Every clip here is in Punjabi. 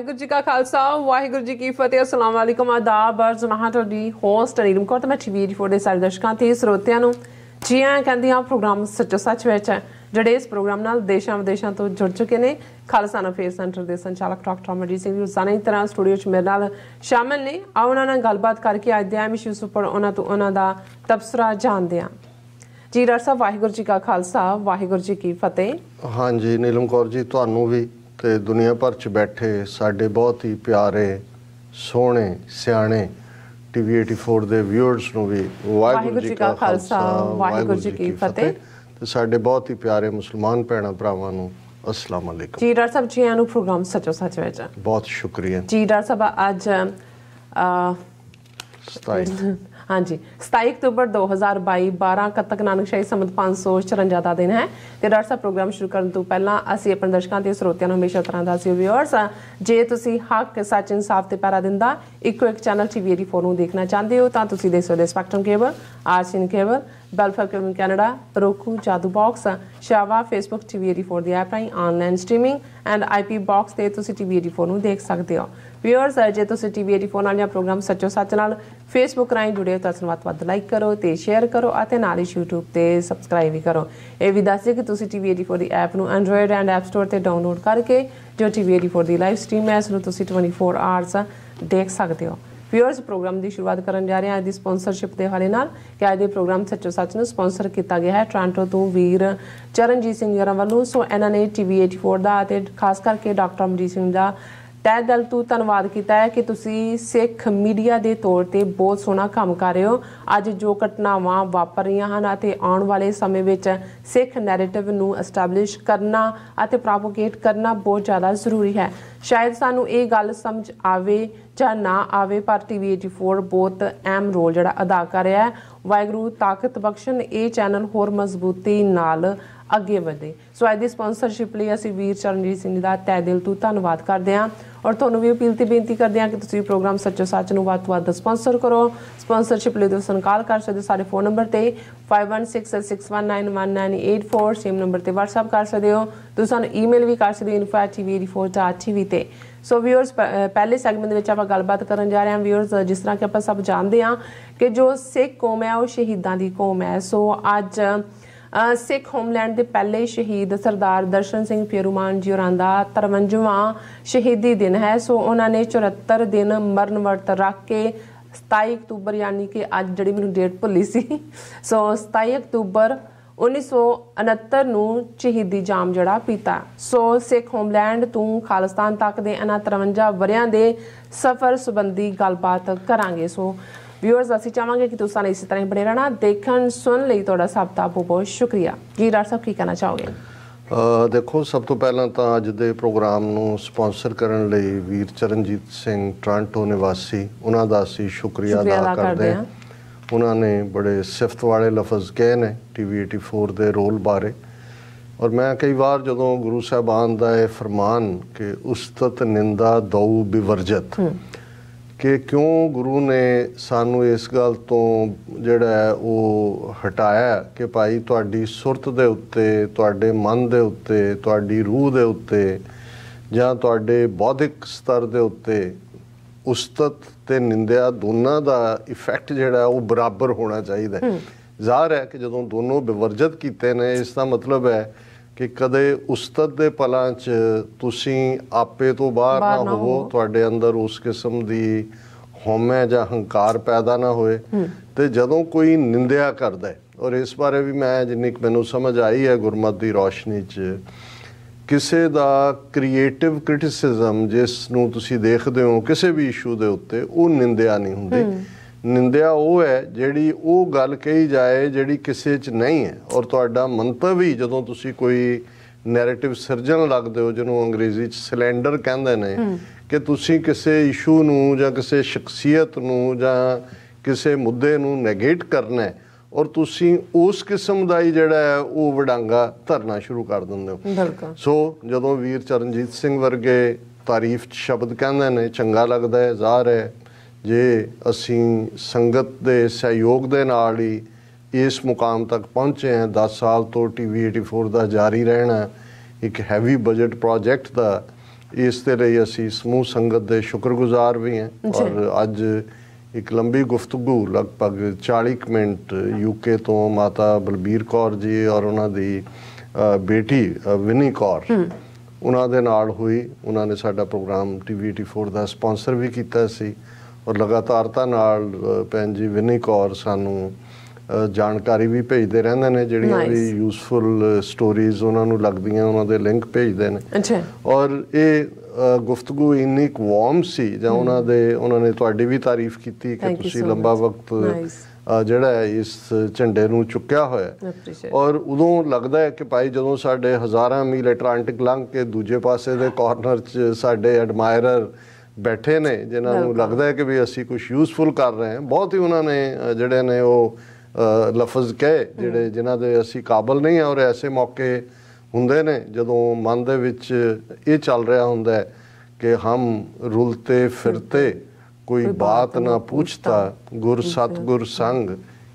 वाहिगुरू जी का खालसा वाहिगुरू जी की फतेह। अस्सलाम वालेकुम आदाब अर्ज़ महा तुहाडी होस्ट नीलम कौर ते मैं TV84 ਦੇ ਸਾਰੇ ਦਰਸ਼ਕਾਂ ਤੇ ਸਰੋਤਿਆਂ ਨੂੰ ਜੀ ਆਇਆਂ ਕਹਿੰਦੀ ਹਾਂ। ਪ੍ਰੋਗਰਾਮ ਸੱਚੋ ਸੱਚ ਵਿੱਚ ਹੈ ਜਿਹੜੇ ਇਸ ਪ੍ਰੋਗਰਾਮ ਨਾਲ ਦੇਸ਼ਾਂ ਵਿਦੇਸ਼ਾਂ ਤੋਂ ਜੁੜ ਚੁੱਕੇ ਨੇ। ਖਾਲਸਾ ਅਫੇਅਰ ਸੈਂਟਰ ਦੇ ਸੰਚਾਲਕ ਡਾਕਟਰ ਅਮਰਜੀਤ ਸਿੰਘ ਰੋਜ਼ਾਨਾ ਦੀ ਤਰ੍ਹਾਂ ਸਟੂਡੀਓ 'ਚ ਮੇਰੇ ਨਾਲ ਸ਼ਾਮਿਲ ਨੇ। ਆਓ ਉਹਨਾਂ ਨਾਲ ਗੱਲਬਾਤ ਕਰਕੇ ਅੱਜ ਦੇ ਅਹਿਮ ਇਸ਼ੂਜ਼ ਉੱਪਰ ਉਹਨਾਂ ਤੋਂ ਉਹਨਾਂ ਦਾ ਤਬਸਰਾ ਜਾਣਦੇ ਹਾਂ। ਜੀ ਡਾਕਟਰ ਸਾਹਿਬ ਵਾਹਿਗੁਰੂ ਜੀ का खालसा वाहिगुरू जी की फतेह। हाँ जी नीलम कौर जी ਤੁਹਾਨੂੰ ਵੀ ਤੇ ਦੁਨੀਆ ਭਰ 'ਚ ਬੈਠੇ ਸਾਡੇ ਬਹੁਤ ਹੀ ਪਿਆਰੇ ਸੋਹਣੇ ਸਿਆਣੇ TV84 ਦੇ ਵਿਊਅਰਸ ਨੂੰ ਵੀ ਵਾਹਿਗੁਰੂ ਜੀ का खालसा ਵਾਹਿਗੁਰੂ ਜੀ की फतेह ਤੇ ਸਾਡੇ ਬਹੁਤ ਹੀ ਪਿਆਰੇ ਮੁਸਲਮਾਨ ਭੈਣਾਂ ਭਰਾਵਾਂ ਨੂੰ अस्सलाम वालेकुम। जी डॉक्टर साहब जी आनू प्रोग्राम सचो सच विच बहुत शुक्रिया जी। डॉक्टर साहब अज 27 हाँ जी 27 अक्तूबर 2022 12 कतक नानकशाही संमत 554 का दिन है। तो डॉक्टर साहब प्रोग्राम शुरू करने तो पहला असीं अपने दर्शकों ते श्रोतिਆਂ ਨੂੰ हमेशा तरह दसियो व्यूअर्स जे तुसीं हक सच इंसाफ ते पैरा दिंदा इको एक चैनल TV84 ਨੂੰ देखना चाहते हो तो तुसीं देख सकते spectrum cable RCN cable Bellfair cable Canada roku Jadoo box शावा फेसबुक TV84 ਦੀ ऐप राहीं online streaming and IP box ਤੇ ਤੁਸੀਂ TV84 ਨੂੰ ਦੇਖ ਸਕਦੇ ਹੋ। व्यूअर्स जे तुसीं TV84 ਨਾਲ ਜਾਂ ਪ੍ਰੋਗਰਾਮ ਸੱਚੋ ਸੱਚ ਨਾਲ फेसबुक ਰਾਹੀਂ ਜੁੜੇ ਹੋ ਤਾਂ ਵੱਧ ਤੋਂ ਵੱਧ ਲਾਈਕ ਕਰੋ ਤੇ ਸ਼ੇਅਰ ਕਰੋ ਅਤੇ ਨਾਲ ਹੀ YouTube ਤੇ ਸਬਸਕ੍ਰਾਈਬ ਵੀ ਕਰੋ। ਇਹ ਵੀ ਦੱਸ ਦਿਓ ਕਿ ਤੁਸੀਂ TV84 ਦੀ ਐਪ ਨੂੰ ਐਂਡਰੋਇਡ ਐਂਡ ਐਪ ਸਟੋਰ ਤੇ ਡਾਊਨਲੋਡ ਕਰਕੇ ਜੋ TV84 ਦੀ ਲਾਈਵ ਸਟ੍ਰੀਮ ਹੈ ਇਸ ਨੂੰ ਤੁਸੀਂ 24 ਆਵਰਸ ਦੇਖ ਸਕਦੇ ਹੋ। व्यूअर्स प्रोग्राम की शुरुआत करन जा रहे हैं अज की स्पॉन्सरशिप के हवाले नाल कि अज के प्रोग्राम सच्चो सच में स्पॉन्सर किया गया है टोरंटो तो वीर चरणजीत सिंह जी वालों। सो इन्होंने TV84 का खास करके डॉक्टर अमरजीत सिंह का तह दिल तो धन्यवाद किया है कि तुसी सिख मीडिया के तौर पर बहुत सोहना काम कर रहे हो। अज जो घटनावां वापर रही हैं ते आने वाले समय में सिख नैरेटिव नूं एस्टैबलिश करना अते प्रोपोगेट करना बहुत ज़्यादा जरूरी है। शायद सानू ये गल समझ आवे ਜਾਂ ना आवे पर TV84 बहुत अहम रोल जिहड़ा अदा कर रहा है। वाहिगुरू ताकत बख्शण ये चैनल होर मजबूती नाल अगे वधे। सो अज की स्पॉन्सरशिप लिए असीं वीर चरणजीत सिंह का तह दिल तो धन्नवाद करते हैं और तुहानूं भी अपील ते बेनती करते हैं कि तुसीं प्रोग्राम सच्चो सच नूं वध तो वध स्पॉन्सर करो। स्पॉन्सरशिप लिए तुसीं कॉल कर सकते हो साडे फोन नंबर ते 5166191984 सेम नंबर ते WhatsApp कर सकते हो। तुसीं सानूं ईमेल भी कर सकते हो info@tv84.tv ते। सो व्यूअर्स पहले सैगमेंट में आप गलबात करन जा रहे हैं। व्यूअर्स जिस तरह कि आप सब जानते हैं कि जो सिख कौम है वो शहीदों की कौम है। सो अज सिख होमलैंड के पहले शहीद सरदार दर्शन सिंह फेरूमान जी होरां दा 53वां शहीदी दिन है। सो उन्होंने 74 दिन मरण वर्त रख के 27 अक्तूबर यानी कि अज जी मैं डेट भुली सी। सो 27 अक्तूबर 1969 ਨੂੰ शहीदी जाम जड़ा पीता। सो सिख होमलैंड तो खालिस्तान तक के इन्हां 53 वरियां दे सफ़र संबंधी गलबात करांगे। सो व्यूअर्स असीं चाहांगे कि तुसीं इसी तरह बने रहना देखण सुन लई तुहाडा सब दा बहुत बहुत शुक्रिया। जी डॉक्टर साहब की कहना चाहोगे? देखो सब तो पहला तो अज के प्रोग्राम नूं स्पॉन्सर करन लई वीर चरणजीत सिंह टोरंटो निवासी उन्हां दा असीं शुक्रिया अदा करदे हां। उन्होंने बड़े सिफत वाले लफज कहे ने TV84 के रोल बारे और मैं कई बार जो गुरु साहबान का यह फरमान कि उस्तत निंदा दऊ बिवर्जत कि क्यों गुरु ने सानू इस गल तो जिहड़ा है वो हटाया कि भाई तुहाडी सुरत दे उत्ते तुहाडे मन दे उत्ते तुहाडी रूह दे उत्ते जां तुहाडे बौद्धिक स्तर दे उत्ते उस्तत ते निंदिया दोनों का इफैक्ट जिहड़ा वो बराबर होना चाहिए। ज़ाहिर है कि जो दोनों बिवर्जत किए ने इसका मतलब है कि कदे उस्तत दे पलां च तुसीं आपे तो बाहर ना होवो तुहाडे अंदर उस किस्म की हौमै जां हंकार पैदा ना होए ते जदों कोई निंदिया करदा है और इस बारे भी मैं जिन्नी मैनूं समझ आई है गुरमत की रोशनी च किसी का क्रिएटिव क्रिटिसिज्म जिस नूं तुसीं देखदे हो किसी भी इशू के उत्ते वो निंदिया नहीं हुंदी। निंदिया वो है जिहड़ी वो गल कही जाए जिहड़ी किसी च नहीं है और तुहाडा मंतव ही जदों तुसीं कोई नैरेटिव सिरजन लगदे हो जिन्हों अंग्रेजी च सिलेंडर कहंदे ने कि तुसीं किसी इशू नूं जां किसी शख्सियत नूं जां किसी मुद्दे नूं नेगेट करना है और तुसीं उस किस्म का ही जिहड़ा है वो वडांगा धरना शुरू कर दिंदे हो। सो जदों वीर चरणजीत सिंह वर्गे तारीफ शब्द कहंदे ने चंगा लगदा है। ज़ाहिर है जे असीं संगत दे सहयोग दे नाल ही इस मुकाम तक पहुँचे हैं 10 साल तो TV84 का जारी रहना एक हैवी बजट प्रोजेक्ट का ਇਸ ਦੇ ਲਈ ਅਸੀਂ ਸਮੂਹ ਸੰਗਤ ਦੇ ਸ਼ੁਕਰਗੁਜ਼ਾਰ ਵੀ ਹਾਂ। ਔਰ ਅੱਜ ਇੱਕ ਲੰਬੀ ਗੁਫ਼ਤਗੂ ਲਗਭਗ 40 ਮਿੰਟ UK ਤੋਂ ਮਾਤਾ ਬਲਬੀਰ ਕੌਰ ਜੀ ਔਰ ਉਹਨਾਂ ਦੀ ਬੇਟੀ ਵਿਨੀ ਕੌਰ ਉਹਨਾਂ ਦੇ ਨਾਲ ਹੋਈ। ਉਹਨਾਂ ਨੇ ਸਾਡਾ ਪ੍ਰੋਗਰਾਮ TV 84 ਦਾ ਸਪਾਂਸਰ ਵੀ ਕੀਤਾ ਸੀ ਔਰ ਲਗਾਤਾਰਤਾ ਨਾਲ ਭੈਣ ਜੀ ਵਿਨੀ ਕੌਰ ਸਾਨੂੰ ਜਾਣਕਾਰੀ ਵੀ ਭੇਜਦੇ ਰਹਿੰਦੇ ਨੇ, ਜਿਹੜੀਆਂ ਵੀ ਯੂਸਫੁਲ ਸਟੋਰੀਜ਼ ਉਹਨਾਂ ਨੂੰ ਲੱਗਦੀਆਂ ਉਹਨਾਂ ਦੇ ਲਿੰਕ ਭੇਜਦੇ ਨੇ। ਔਰ ਇਹ ਗੁਫ਼ਤਗੂ ਇੰਨੀ ਕੁ ਵਾਰਮ ਸੀ ਜਾਂ ਉਹਨਾਂ ਨੇ ਤੁਹਾਡੀ ਵੀ ਤਾਰੀਫ ਕੀਤੀ ਕਿ ਤੁਸੀਂ ਲੰਬਾ ਵਕਤ ਜਿਹੜਾ ਹੈ ਇਸ ਝੰਡੇ ਨੂੰ ਚੁੱਕਿਆ ਹੋਇਆ। ਔਰ ਉਦੋਂ ਲੱਗਦਾ ਹੈ ਕਿ ਭਾਈ ਜਦੋਂ ਸਾਡੇ ਹਜ਼ਾਰਾਂ ਮੀਲ ਅਟਲਾਂਟਿਕ ਲੰਘ ਕੇ ਦੂਜੇ ਪਾਸੇ ਦੇ ਕਾਰਨਰ 'ਚ ਸਾਡੇ ਐਡਮਾਇਰਰ ਬੈਠੇ ਨੇ ਜਿਨ੍ਹਾਂ ਨੂੰ ਲੱਗਦਾ ਹੈ ਕਿ ਵੀ ਅਸੀਂ ਕੁਝ ਯੂਸਫੁਲ ਕਰ ਰਹੇ ਹਾਂ। ਬਹੁਤ ਹੀ ਉਹਨਾਂ ਨੇ ਜਿਹੜੇ ਨੇ ਉਹ ਲਫ਼ਜ਼ ਕਹੇ ਜਿਨ੍ਹਾਂ ਦੇ ਅਸੀਂ ਕਾਬਲ ਨਹੀਂ ਹਾਂ। ਔਰ ਐਸੇ ਮੌਕੇ ਹੁੰਦੇ ਨੇ ਜਦੋਂ ਮਨ ਦੇ ਵਿੱਚ ਇਹ ਚੱਲ ਰਿਹਾ ਹੁੰਦਾ ਹੈ ਕਿ ਹਮ ਰੁਲਤੇ ਫਿਰਤੇ ਕੋਈ ਬਾਤ ਨਾ ਪੁੱਛਤਾ, ਗੁਰ ਸਤਗੁਰ ਸੰਗ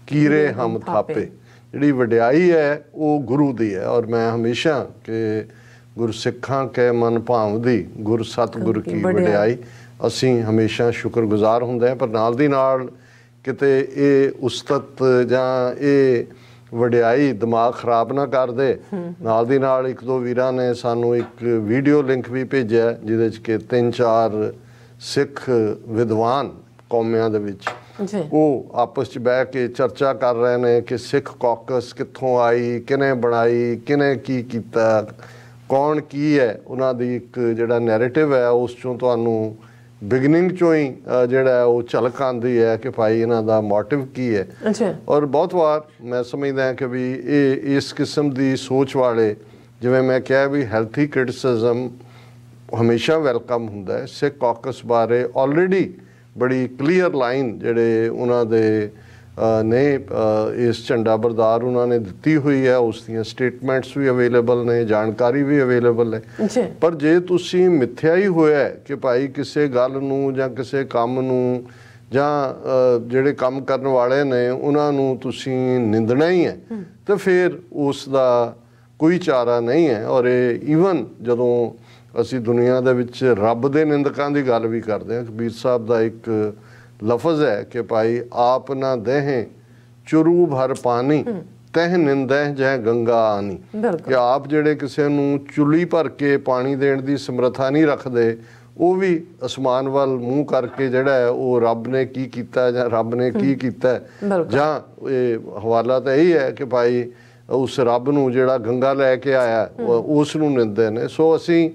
ਕੀਰੇ ਹਮ ਥਾਪੇ। ਜਿਹੜੀ ਵਡਿਆਈ ਹੈ ਉਹ ਗੁਰੂ ਦੀ ਹੈ। ਔਰ ਮੈਂ ਹਮੇਸ਼ਾ ਕਿ ਗੁਰਸਿੱਖਾਂ ਕੇ ਮਨ ਭਾਵਦੀ ਗੁਰ ਸਤਗੁਰ ਕੀ ਵਡਿਆਈ, ਅਸੀਂ ਹਮੇਸ਼ਾ ਸ਼ੁਕਰਗੁਜ਼ਾਰ ਹੁੰਦੇ ਹਾਂ। ਪਰ ਨਾਲ ਦੀ ਨਾਲ ਕਿਤੇ ਇਹ ਉਸਤਤ ਜਾਂ ਇਹ ਵਡਿਆਈ ਦਿਮਾਗ ਖਰਾਬ ਨਾ ਕਰ ਦੇ। ਨਾਲ ਦੀ ਨਾਲ ਇੱਕ ਦੋ ਵੀਰਾਂ ਨੇ ਸਾਨੂੰ ਇੱਕ ਵੀਡੀਓ ਲਿੰਕ ਵੀ ਭੇਜਿਆ ਜਿਹਦੇ 'ਚ ਕਿ 3-4 ਸਿੱਖ ਵਿਦਵਾਨ ਕੌਮਿਆਂ ਦੇ ਵਿੱਚ ਉਹ ਆਪਸ 'ਚ ਬਹਿ ਕੇ ਚਰਚਾ ਕਰ ਰਹੇ ਨੇ ਕਿ ਸਿੱਖ ਕੌਕਸ ਕਿੱਥੋਂ ਆਈ, ਕਿਹਨੇ ਬਣਾਈ, ਕਿਹਨੇ ਕੀ ਕੀਤਾ, ਕੌਣ ਕੀ ਹੈ। ਉਹਨਾਂ ਦੀ ਇੱਕ ਜਿਹੜਾ ਨੈਰੇਟਿਵ ਹੈ ਉਸ 'ਚੋਂ ਤੁਹਾਨੂੰ ਬਿਗਨਿੰਗ 'ਚੋਂ ਹੀ ਜਿਹੜਾ ਉਹ ਝਲਕ ਆਉਂਦੀ ਹੈ ਕਿ ਭਾਈ ਇਹਨਾਂ ਦਾ ਮੋਟਿਵ ਕੀ ਹੈ। ਔਰ ਬਹੁਤ ਵਾਰ ਮੈਂ ਸਮਝਦਾ ਕਿ ਵੀ ਇਹ ਇਸ ਕਿਸਮ ਦੀ ਸੋਚ ਵਾਲੇ, ਜਿਵੇਂ ਮੈਂ ਕਿਹਾ ਵੀ ਹੈਲਥੀ ਕ੍ਰਿਟਿਸਿਜ਼ਮ ਹਮੇਸ਼ਾ ਵੈਲਕਮ ਹੁੰਦਾ ਹੈ। ਸਿੱਖ ਕੌਕਸ ਬਾਰੇ ਆਲਰੇਡੀ ਬੜੀ ਕਲੀਅਰ ਲਾਈਨ ਜਿਹੜੇ ਉਹਨਾਂ ਦੇ ਨੇ ਇਸ ਝੰਡਾ ਬਰਦਾਰ ਉਹਨਾਂ ਨੇ ਦਿੱਤੀ ਹੋਈ ਹੈ। ਉਸ ਦੀਆਂ ਸਟੇਟਮੈਂਟਸ ਵੀ ਅਵੇਲੇਬਲ ਨੇ, ਜਾਣਕਾਰੀ ਵੀ ਅਵੇਲੇਬਲ ਹੈ। ਪਰ ਜੇ ਤੁਸੀਂ ਮਿੱਥਿਆ ਹੀ ਹੋਇਆ ਕਿ ਭਾਈ ਕਿਸੇ ਗੱਲ ਨੂੰ ਜਾਂ ਕਿਸੇ ਕੰਮ ਨੂੰ ਜਾਂ ਜਿਹੜੇ ਕੰਮ ਕਰਨ ਵਾਲੇ ਨੇ ਉਹਨਾਂ ਨੂੰ ਤੁਸੀਂ ਨਿੰਦਣਾ ਹੀ ਹੈ ਤਾਂ ਫਿਰ ਉਸ ਦਾ ਕੋਈ ਚਾਰਾ ਨਹੀਂ ਹੈ। ਔਰ ਇਹ ਈਵਨ ਜਦੋਂ ਅਸੀਂ ਦੁਨੀਆ ਦੇ ਵਿੱਚ ਰੱਬ ਦੇ ਨਿੰਦਕਾਂ ਦੀ ਗੱਲ ਵੀ ਕਰਦੇ ਹਾਂ, ਕਬੀਰ ਸਾਹਿਬ ਦਾ ਇੱਕ ਲਫ਼ਜ਼ ਹੈ ਕਿ ਭਾਈ ਆਪ ਨਾ ਦੇਹੇ ਚੁਰੂ ਭਰ ਪਾਣੀ ਤਹਿ ਨਿੰਦਹਿ ਜੈ ਗੰਗਾ ਆਨੀ। ਕਿ ਆਪ ਜਿਹੜੇ ਕਿਸੇ ਨੂੰ ਚੁੱਲੀ ਭਰ ਕੇ ਪਾਣੀ ਦੇਣ ਦੀ ਸਮਰੱਥਾ ਨਹੀਂ ਰੱਖਦੇ, ਉਹ ਵੀ ਅਸਮਾਨ ਵੱਲ ਮੂੰਹ ਕਰਕੇ ਜਿਹੜਾ ਹੈ ਉਹ ਰੱਬ ਨੇ ਕੀ ਕੀਤਾ ਜਾਂ ਰੱਬ ਨੇ ਕੀ ਕੀਤਾ, ਜਾਂ ਇਹ ਹਵਾਲਾ ਤਾਂ ਇਹੀ ਹੈ ਕਿ ਭਾਈ ਉਸ ਰੱਬ ਨੂੰ ਜਿਹੜਾ ਗੰਗਾ ਲੈ ਕੇ ਆਇਆ ਉਸ ਨੂੰ ਨਿੰਦਦੇ ਨੇ। ਸੋ ਅਸੀਂ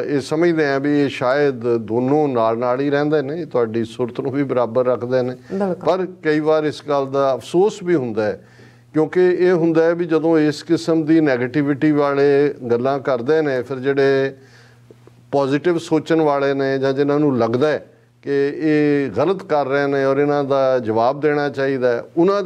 ਇਹ ਸਮਝਦੇ ਹਾਂ ਵੀ ਇਹ ਸ਼ਾਇਦ ਦੋਨੋਂ ਨਾਲ ਹੀ ਰਹਿੰਦੇ ਨੇ, ਤੁਹਾਡੀ ਸੁਰਤ ਨੂੰ ਵੀ ਬਰਾਬਰ ਰੱਖਦੇ ਨੇ। ਪਰ ਕਈ ਵਾਰ ਇਸ ਗੱਲ ਦਾ ਅਫਸੋਸ ਵੀ ਹੁੰਦਾ ਹੈ ਕਿਉਂਕਿ ਇਹ ਹੁੰਦਾ ਹੈ ਵੀ ਜਦੋਂ ਇਸ ਕਿਸਮ ਦੀ ਨੈਗੇਟਿਵਿਟੀ ਵਾਲੇ ਗੱਲਾਂ ਕਰਦੇ ਨੇ, ਫਿਰ ਜਿਹੜੇ ਪੋਜ਼ਿਟਿਵ ਸੋਚਣ ਵਾਲੇ ਨੇ ਜਾਂ ਜਿਨ੍ਹਾਂ ਨੂੰ ਲੱਗਦਾ ਹੈ ਕਿ ਇਹ ਗਲਤ ਕਰ ਰਹੇ ਨੇ ਔਰ ਇਹਨਾਂ ਦਾ ਜਵਾਬ ਦੇਣਾ ਚਾਹੀਦਾ, ਉਹਨਾਂ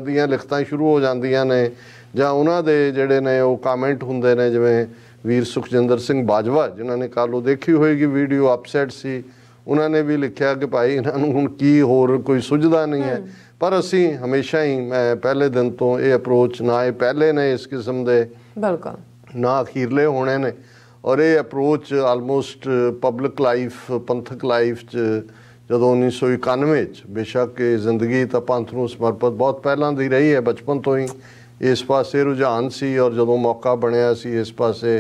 ਦੀਆਂ ਲਿਖਤਾਂ ਸ਼ੁਰੂ ਹੋ ਜਾਂਦੀਆਂ ਨੇ ਜਾਂ ਉਹਨਾਂ ਦੇ ਜਿਹੜੇ ਨੇ ਉਹ ਕਾਮੈਂਟ ਹੁੰਦੇ ਨੇ। ਜਿਵੇਂ ਵੀਰ ਸੁਖਜਿੰਦਰ ਸਿੰਘ ਬਾਜਵਾ ਜਿਨ੍ਹਾਂ ਨੇ ਕੱਲ੍ਹ ਉਹ ਦੇਖੀ ਹੋਏਗੀ ਵੀਡੀਓ, ਅਪਸੈਟ ਸੀ, ਉਹਨਾਂ ਨੇ ਵੀ ਲਿਖਿਆ ਕਿ ਭਾਈ ਇਹਨਾਂ ਨੂੰ ਹੁਣ ਕੀ ਹੋਰ ਕੋਈ ਸੁਝਦਾ ਨਹੀਂ ਹੈ। ਪਰ ਅਸੀਂ ਹਮੇਸ਼ਾ ਹੀ, ਮੈਂ ਪਹਿਲੇ ਦਿਨ ਤੋਂ ਇਹ ਅਪਰੋਚ, ਨਾ ਇਹ ਪਹਿਲੇ ਨੇ ਇਸ ਕਿਸਮ ਦੇ, ਬਿਲਕੁਲ ਨਾ ਅਖੀਰਲੇ ਹੋਣੇ ਨੇ। ਔਰ ਇਹ ਅਪਰੋਚ ਆਲਮੋਸਟ ਪਬਲਿਕ ਲਾਈਫ, ਪੰਥਕ ਲਾਈਫ 'ਚ ਜਦੋਂ 1991 'ਚ, ਬੇਸ਼ੱਕ ਇਹ ਜ਼ਿੰਦਗੀ ਤਾਂ ਪੰਥ ਨੂੰ ਸਮਰਪਿਤ ਬਹੁਤ ਪਹਿਲਾਂ ਦੀ ਰਹੀ ਹੈ, ਬਚਪਨ ਤੋਂ ਹੀ ਇਸ ਪਾਸੇ ਰੁਝਾਨ ਸੀ ਔਰ ਜਦੋਂ ਮੌਕਾ ਬਣਿਆ ਸੀ ਇਸ ਪਾਸੇ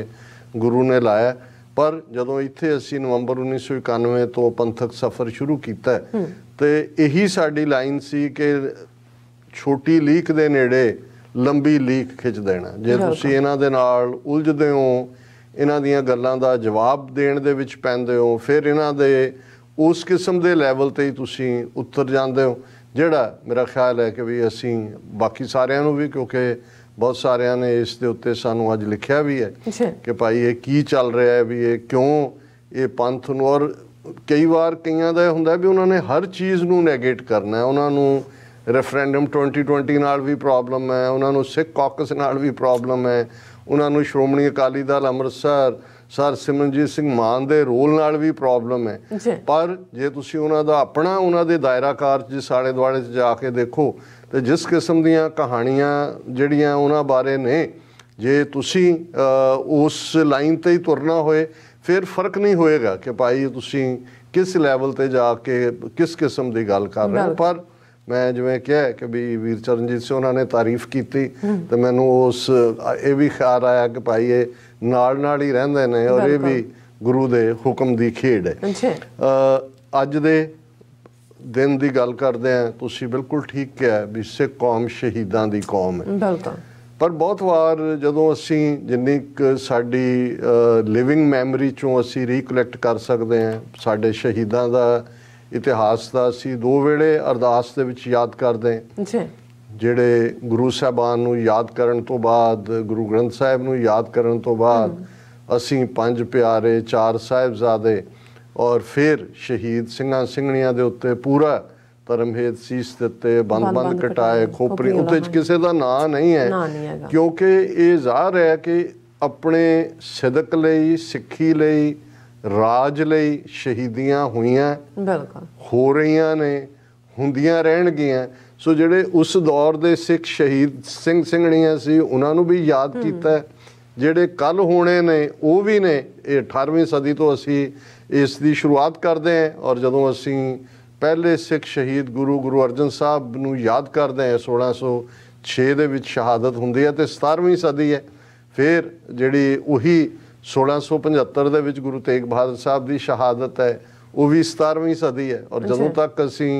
ਗੁਰੂ ਨੇ ਲਾਇਆ। ਪਰ ਜਦੋਂ ਇੱਥੇ ਅਸੀਂ ਨਵੰਬਰ 1991 ਤੋਂ ਪੰਥਕ ਸਫ਼ਰ ਸ਼ੁਰੂ ਕੀਤਾ ਤੇ ਇਹੀ ਸਾਡੀ ਲਾਈਨ ਸੀ ਕਿ ਛੋਟੀ ਲੀਕ ਦੇ ਨੇੜੇ ਲੰਬੀ ਲੀਕ ਖਿੱਚ ਦੇਣਾ। ਜੇ ਤੁਸੀਂ ਇਹਨਾਂ ਦੇ ਨਾਲ ਉਲਝਦੇ ਹੋ, ਇਹਨਾਂ ਦੀਆਂ ਗੱਲਾਂ ਦਾ ਜਵਾਬ ਦੇਣ ਦੇ ਵਿੱਚ ਪੈਂਦੇ ਹੋ, ਫਿਰ ਇਹਨਾਂ ਦੇ ਉਸ ਕਿਸਮ ਦੇ ਲੈਵਲ 'ਤੇ ਹੀ ਤੁਸੀਂ ਉਤਰ ਜਾਂਦੇ ਹੋ, ਜਿਹੜਾ ਮੇਰਾ ਖਿਆਲ ਹੈ ਕਿ ਵੀ ਅਸੀਂ ਬਾਕੀ ਸਾਰਿਆਂ ਨੂੰ ਵੀ, ਕਿਉਂਕਿ ਬਹੁਤ ਸਾਰਿਆਂ ਨੇ ਇਸ ਦੇ ਉੱਤੇ ਸਾਨੂੰ ਅੱਜ ਲਿਖਿਆ ਵੀ ਹੈ ਕਿ ਭਾਈ ਇਹ ਕੀ ਚੱਲ ਰਿਹਾ ਹੈ, ਵੀ ਇਹ ਕਿਉਂ ਇਹ ਪੰਥ ਨੂੰ, ਔਰ ਕਈ ਵਾਰ ਕਈਆਂ ਦਾ ਇਹ ਹੁੰਦਾ ਵੀ ਉਹਨਾਂ ਨੇ ਹਰ ਚੀਜ਼ ਨੂੰ ਨੈਗੇਟ ਕਰਨਾ ਹੈ। ਉਹਨਾਂ ਨੂੰ ਰੈਫਰੈਂਡਮ 2020 ਨਾਲ ਵੀ ਪ੍ਰੋਬਲਮ ਹੈ, ਉਹਨਾਂ ਨੂੰ ਸਿੱਖ ਕੌਕਸ ਨਾਲ ਵੀ ਪ੍ਰੋਬਲਮ ਹੈ, ਉਹਨਾਂ ਨੂੰ ਸ਼੍ਰੋਮਣੀ ਅਕਾਲੀ ਦਲ ਅੰਮ੍ਰਿਤਸਰ ਸਰ ਸਿਮਰਨਜੀਤ ਸਿੰਘ ਮਾਨ ਦੇ ਰੋਲ ਨਾਲ ਵੀ ਪ੍ਰੋਬਲਮ ਹੈ। ਪਰ ਜੇ ਤੁਸੀਂ ਉਹਨਾਂ ਦਾ ਆਪਣਾ, ਉਹਨਾਂ ਦੇ ਦਾਇਰਾਕਾਰ 'ਚ ਸਾਲੇ ਦੁਆਲੇ 'ਚ ਜਾ ਕੇ ਦੇਖੋ ਤੇ ਜਿਸ ਕਿਸਮ ਦੀਆਂ ਕਹਾਣੀਆਂ ਜਿਹੜੀਆਂ ਉਹਨਾਂ ਬਾਰੇ ਨੇ, ਜੇ ਤੁਸੀਂ ਉਸ ਲਾਈਨ 'ਤੇ ਹੀ ਤੁਰਨਾ ਹੋਏ ਫਿਰ ਫਰਕ ਨਹੀਂ ਹੋਏਗਾ ਕਿ ਭਾਈ ਤੁਸੀਂ ਕਿਸ ਲੈਵਲ ਤੇ ਜਾ ਕੇ ਕਿਸ ਕਿਸਮ ਦੀ ਗੱਲ ਕਰ ਰਹੇ ਹੋ। ਪਰ ਮੈਂ ਜਿਵੇਂ ਕਿਹਾ ਕਿ ਵੀ ਵੀਰ ਚਰਨਜੀਤ ਸਿੰਘ ਉਹਨਾਂ ਨੇ ਤਾਰੀਫ ਕੀਤੀ ਤੇ ਮੈਨੂੰ ਉਸ ਇਹ ਵੀ ਖਿਆਲ ਆਇਆ ਕਿ ਭਾਈ ਇਹ ਨਾਲ ਹੀ ਰਹਿੰਦੇ ਨੇ ਔਰ ਇਹ ਵੀ ਗੁਰੂ ਦੇ ਹੁਕਮ ਦੀ ਖੇਡ ਹੈ। ਅੱਜ ਦੇ ਦਿਨ ਦੀ ਗੱਲ ਕਰਦੇ ਆ, ਤੁਸੀਂ ਬਿਲਕੁਲ ਠੀਕ ਕਿਹਾ ਵੀ ਸਿੱਖ ਕੌਮ ਸ਼ਹੀਦਾਂ ਦੀ ਕੌਮ ਹੈ। ਪਰ ਬਹੁਤ ਵਾਰ ਜਦੋਂ ਅਸੀਂ ਜਿੰਨੀ ਕੁ ਸਾਡੀ ਲਿਵਿੰਗ ਮੈਮਰੀ ਚੋਂ ਅਸੀਂ ਰੀਕਲੈਕਟ ਕਰ ਸਕਦੇ ਹਾਂ ਸਾਡੇ ਸ਼ਹੀਦਾਂ ਦਾ ਇਤਿਹਾਸ ਦਾ, ਅਸੀਂ 2 ਵੇਲੇ ਅਰਦਾਸ ਦੇ ਵਿੱਚ ਯਾਦ ਕਰਦੇ ਹਾਂ। ਜਿਹੜੇ ਗੁਰੂ ਸਾਹਿਬਾਨ ਨੂੰ ਯਾਦ ਕਰਨ ਤੋਂ ਬਾਅਦ, ਗੁਰੂ ਗ੍ਰੰਥ ਸਾਹਿਬ ਨੂੰ ਯਾਦ ਕਰਨ ਤੋਂ ਬਾਅਦ ਅਸੀਂ 5 ਪਿਆਰੇ, 4 ਸਾਹਿਬਜ਼ਾਦੇ ਔਰ ਫਿਰ ਸ਼ਹੀਦ ਸਿੰਘਾਂ ਸਿੰਘਣੀਆਂ ਦੇ ਉੱਤੇ ਪੂਰਾ ਧਰਮਹੇਤ ਸੀਸ ਦਿੱਤੇ, ਬੰਦ ਕਟਾਏ, ਖੋਪਰੀ ਉੱਤੇ ਕਿਸੇ ਦਾ ਨਾਂ ਨਹੀਂ ਹੈ ਕਿਉਂਕਿ ਇਹ ਜ਼ਾਹਰ ਹੈ ਕਿ ਆਪਣੇ ਸਿਦਕ ਲਈ, ਸਿੱਖੀ ਲਈ, ਰਾਜ ਲਈ ਸ਼ਹੀਦੀਆਂ ਹੋਈਆਂ, ਹੋ ਰਹੀਆਂ ਨੇ, ਹੁੰਦੀਆਂ ਰਹਿਣਗੀਆਂ। ਸੋ ਜਿਹੜੇ ਉਸ ਦੌਰ ਦੇ ਸਿੱਖ ਸ਼ਹੀਦ ਸਿੰਘ ਸਿੰਘਣੀਆਂ ਸੀ ਉਹਨਾਂ ਨੂੰ ਵੀ ਯਾਦ ਕੀਤਾ, ਜਿਹੜੇ ਕੱਲ ਹੋਣੇ ਨੇ ਉਹ ਵੀ ਨੇ। ਇਹ 18ਵੀਂ ਸਦੀ ਤੋਂ ਅਸੀਂ ਇਸ ਦੀ ਸ਼ੁਰੂਆਤ ਕਰਦੇ ਹਾਂ ਔਰ ਜਦੋਂ ਅਸੀਂ ਪਹਿਲੇ ਸਿੱਖ ਸ਼ਹੀਦ ਗੁਰੂ ਅਰਜਨ ਸਾਹਿਬ ਨੂੰ ਯਾਦ ਕਰਦੇ ਹਾਂ 1606 ਦੇ ਵਿੱਚ ਸ਼ਹਾਦਤ ਹੁੰਦੀ ਹੈ ਤੇ 17ਵੀਂ ਸਦੀ ਹੈ। ਫਿਰ ਜਿਹੜੀ ਉਹੀ 1675 ਦੇ ਵਿੱਚ ਗੁਰੂ ਤੇਗ ਬਹਾਦਰ ਸਾਹਿਬ ਦੀ ਸ਼ਹਾਦਤ ਹੈ, ਉਹ ਵੀ 17ਵੀਂ ਸਦੀ ਹੈ। ਔਰ ਜਦੋਂ ਤੱਕ ਅਸੀਂ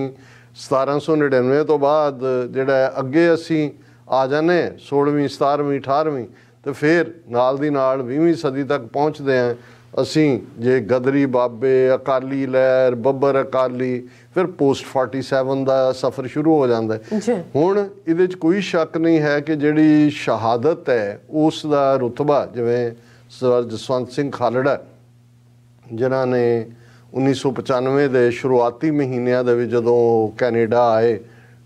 1799 ਤੋਂ ਬਾਅਦ ਜਿਹੜਾ ਅੱਗੇ ਅਸੀਂ ਆ ਜਾਂਦੇ 16ਵੀਂ, 17ਵੀਂ, 18ਵੀਂ ਤੇ ਫਿਰ ਨਾਲ ਦੀ ਨਾਲ 20ਵੀਂ ਸਦੀ ਤੱਕ ਪਹੁੰਚਦੇ ਹਾਂ ਅਸੀਂ। ਜੇ ਗਦਰੀ ਬਾਬੇ, ਅਕਾਲੀ ਲਹਿਰ, ਬੱਬਰ ਅਕਾਲੀ, ਫਿਰ ਪੋਸਟ 47 ਦਾ ਸਫ਼ਰ ਸ਼ੁਰੂ ਹੋ ਜਾਂਦਾ ਹੈ। ਹੁਣ ਇਹਦੇ 'ਚ ਕੋਈ ਸ਼ੱਕ ਨਹੀਂ ਹੈ ਕਿ ਜਿਹੜੀ ਸ਼ਹਾਦਤ ਹੈ ਉਸ ਦਾ ਰੁਤਬਾ, ਜਿਵੇਂ ਸਰ ਜਸਵੰਤ ਸਿੰਘ ਖਾਲੜਾ ਜਿਨ੍ਹਾਂ ਨੇ 1995 ਦੇ ਸ਼ੁਰੂਆਤੀ ਮਹੀਨਿਆਂ ਦੇ ਵਿੱਚ ਜਦੋਂ ਕੈਨੇਡਾ ਆਏ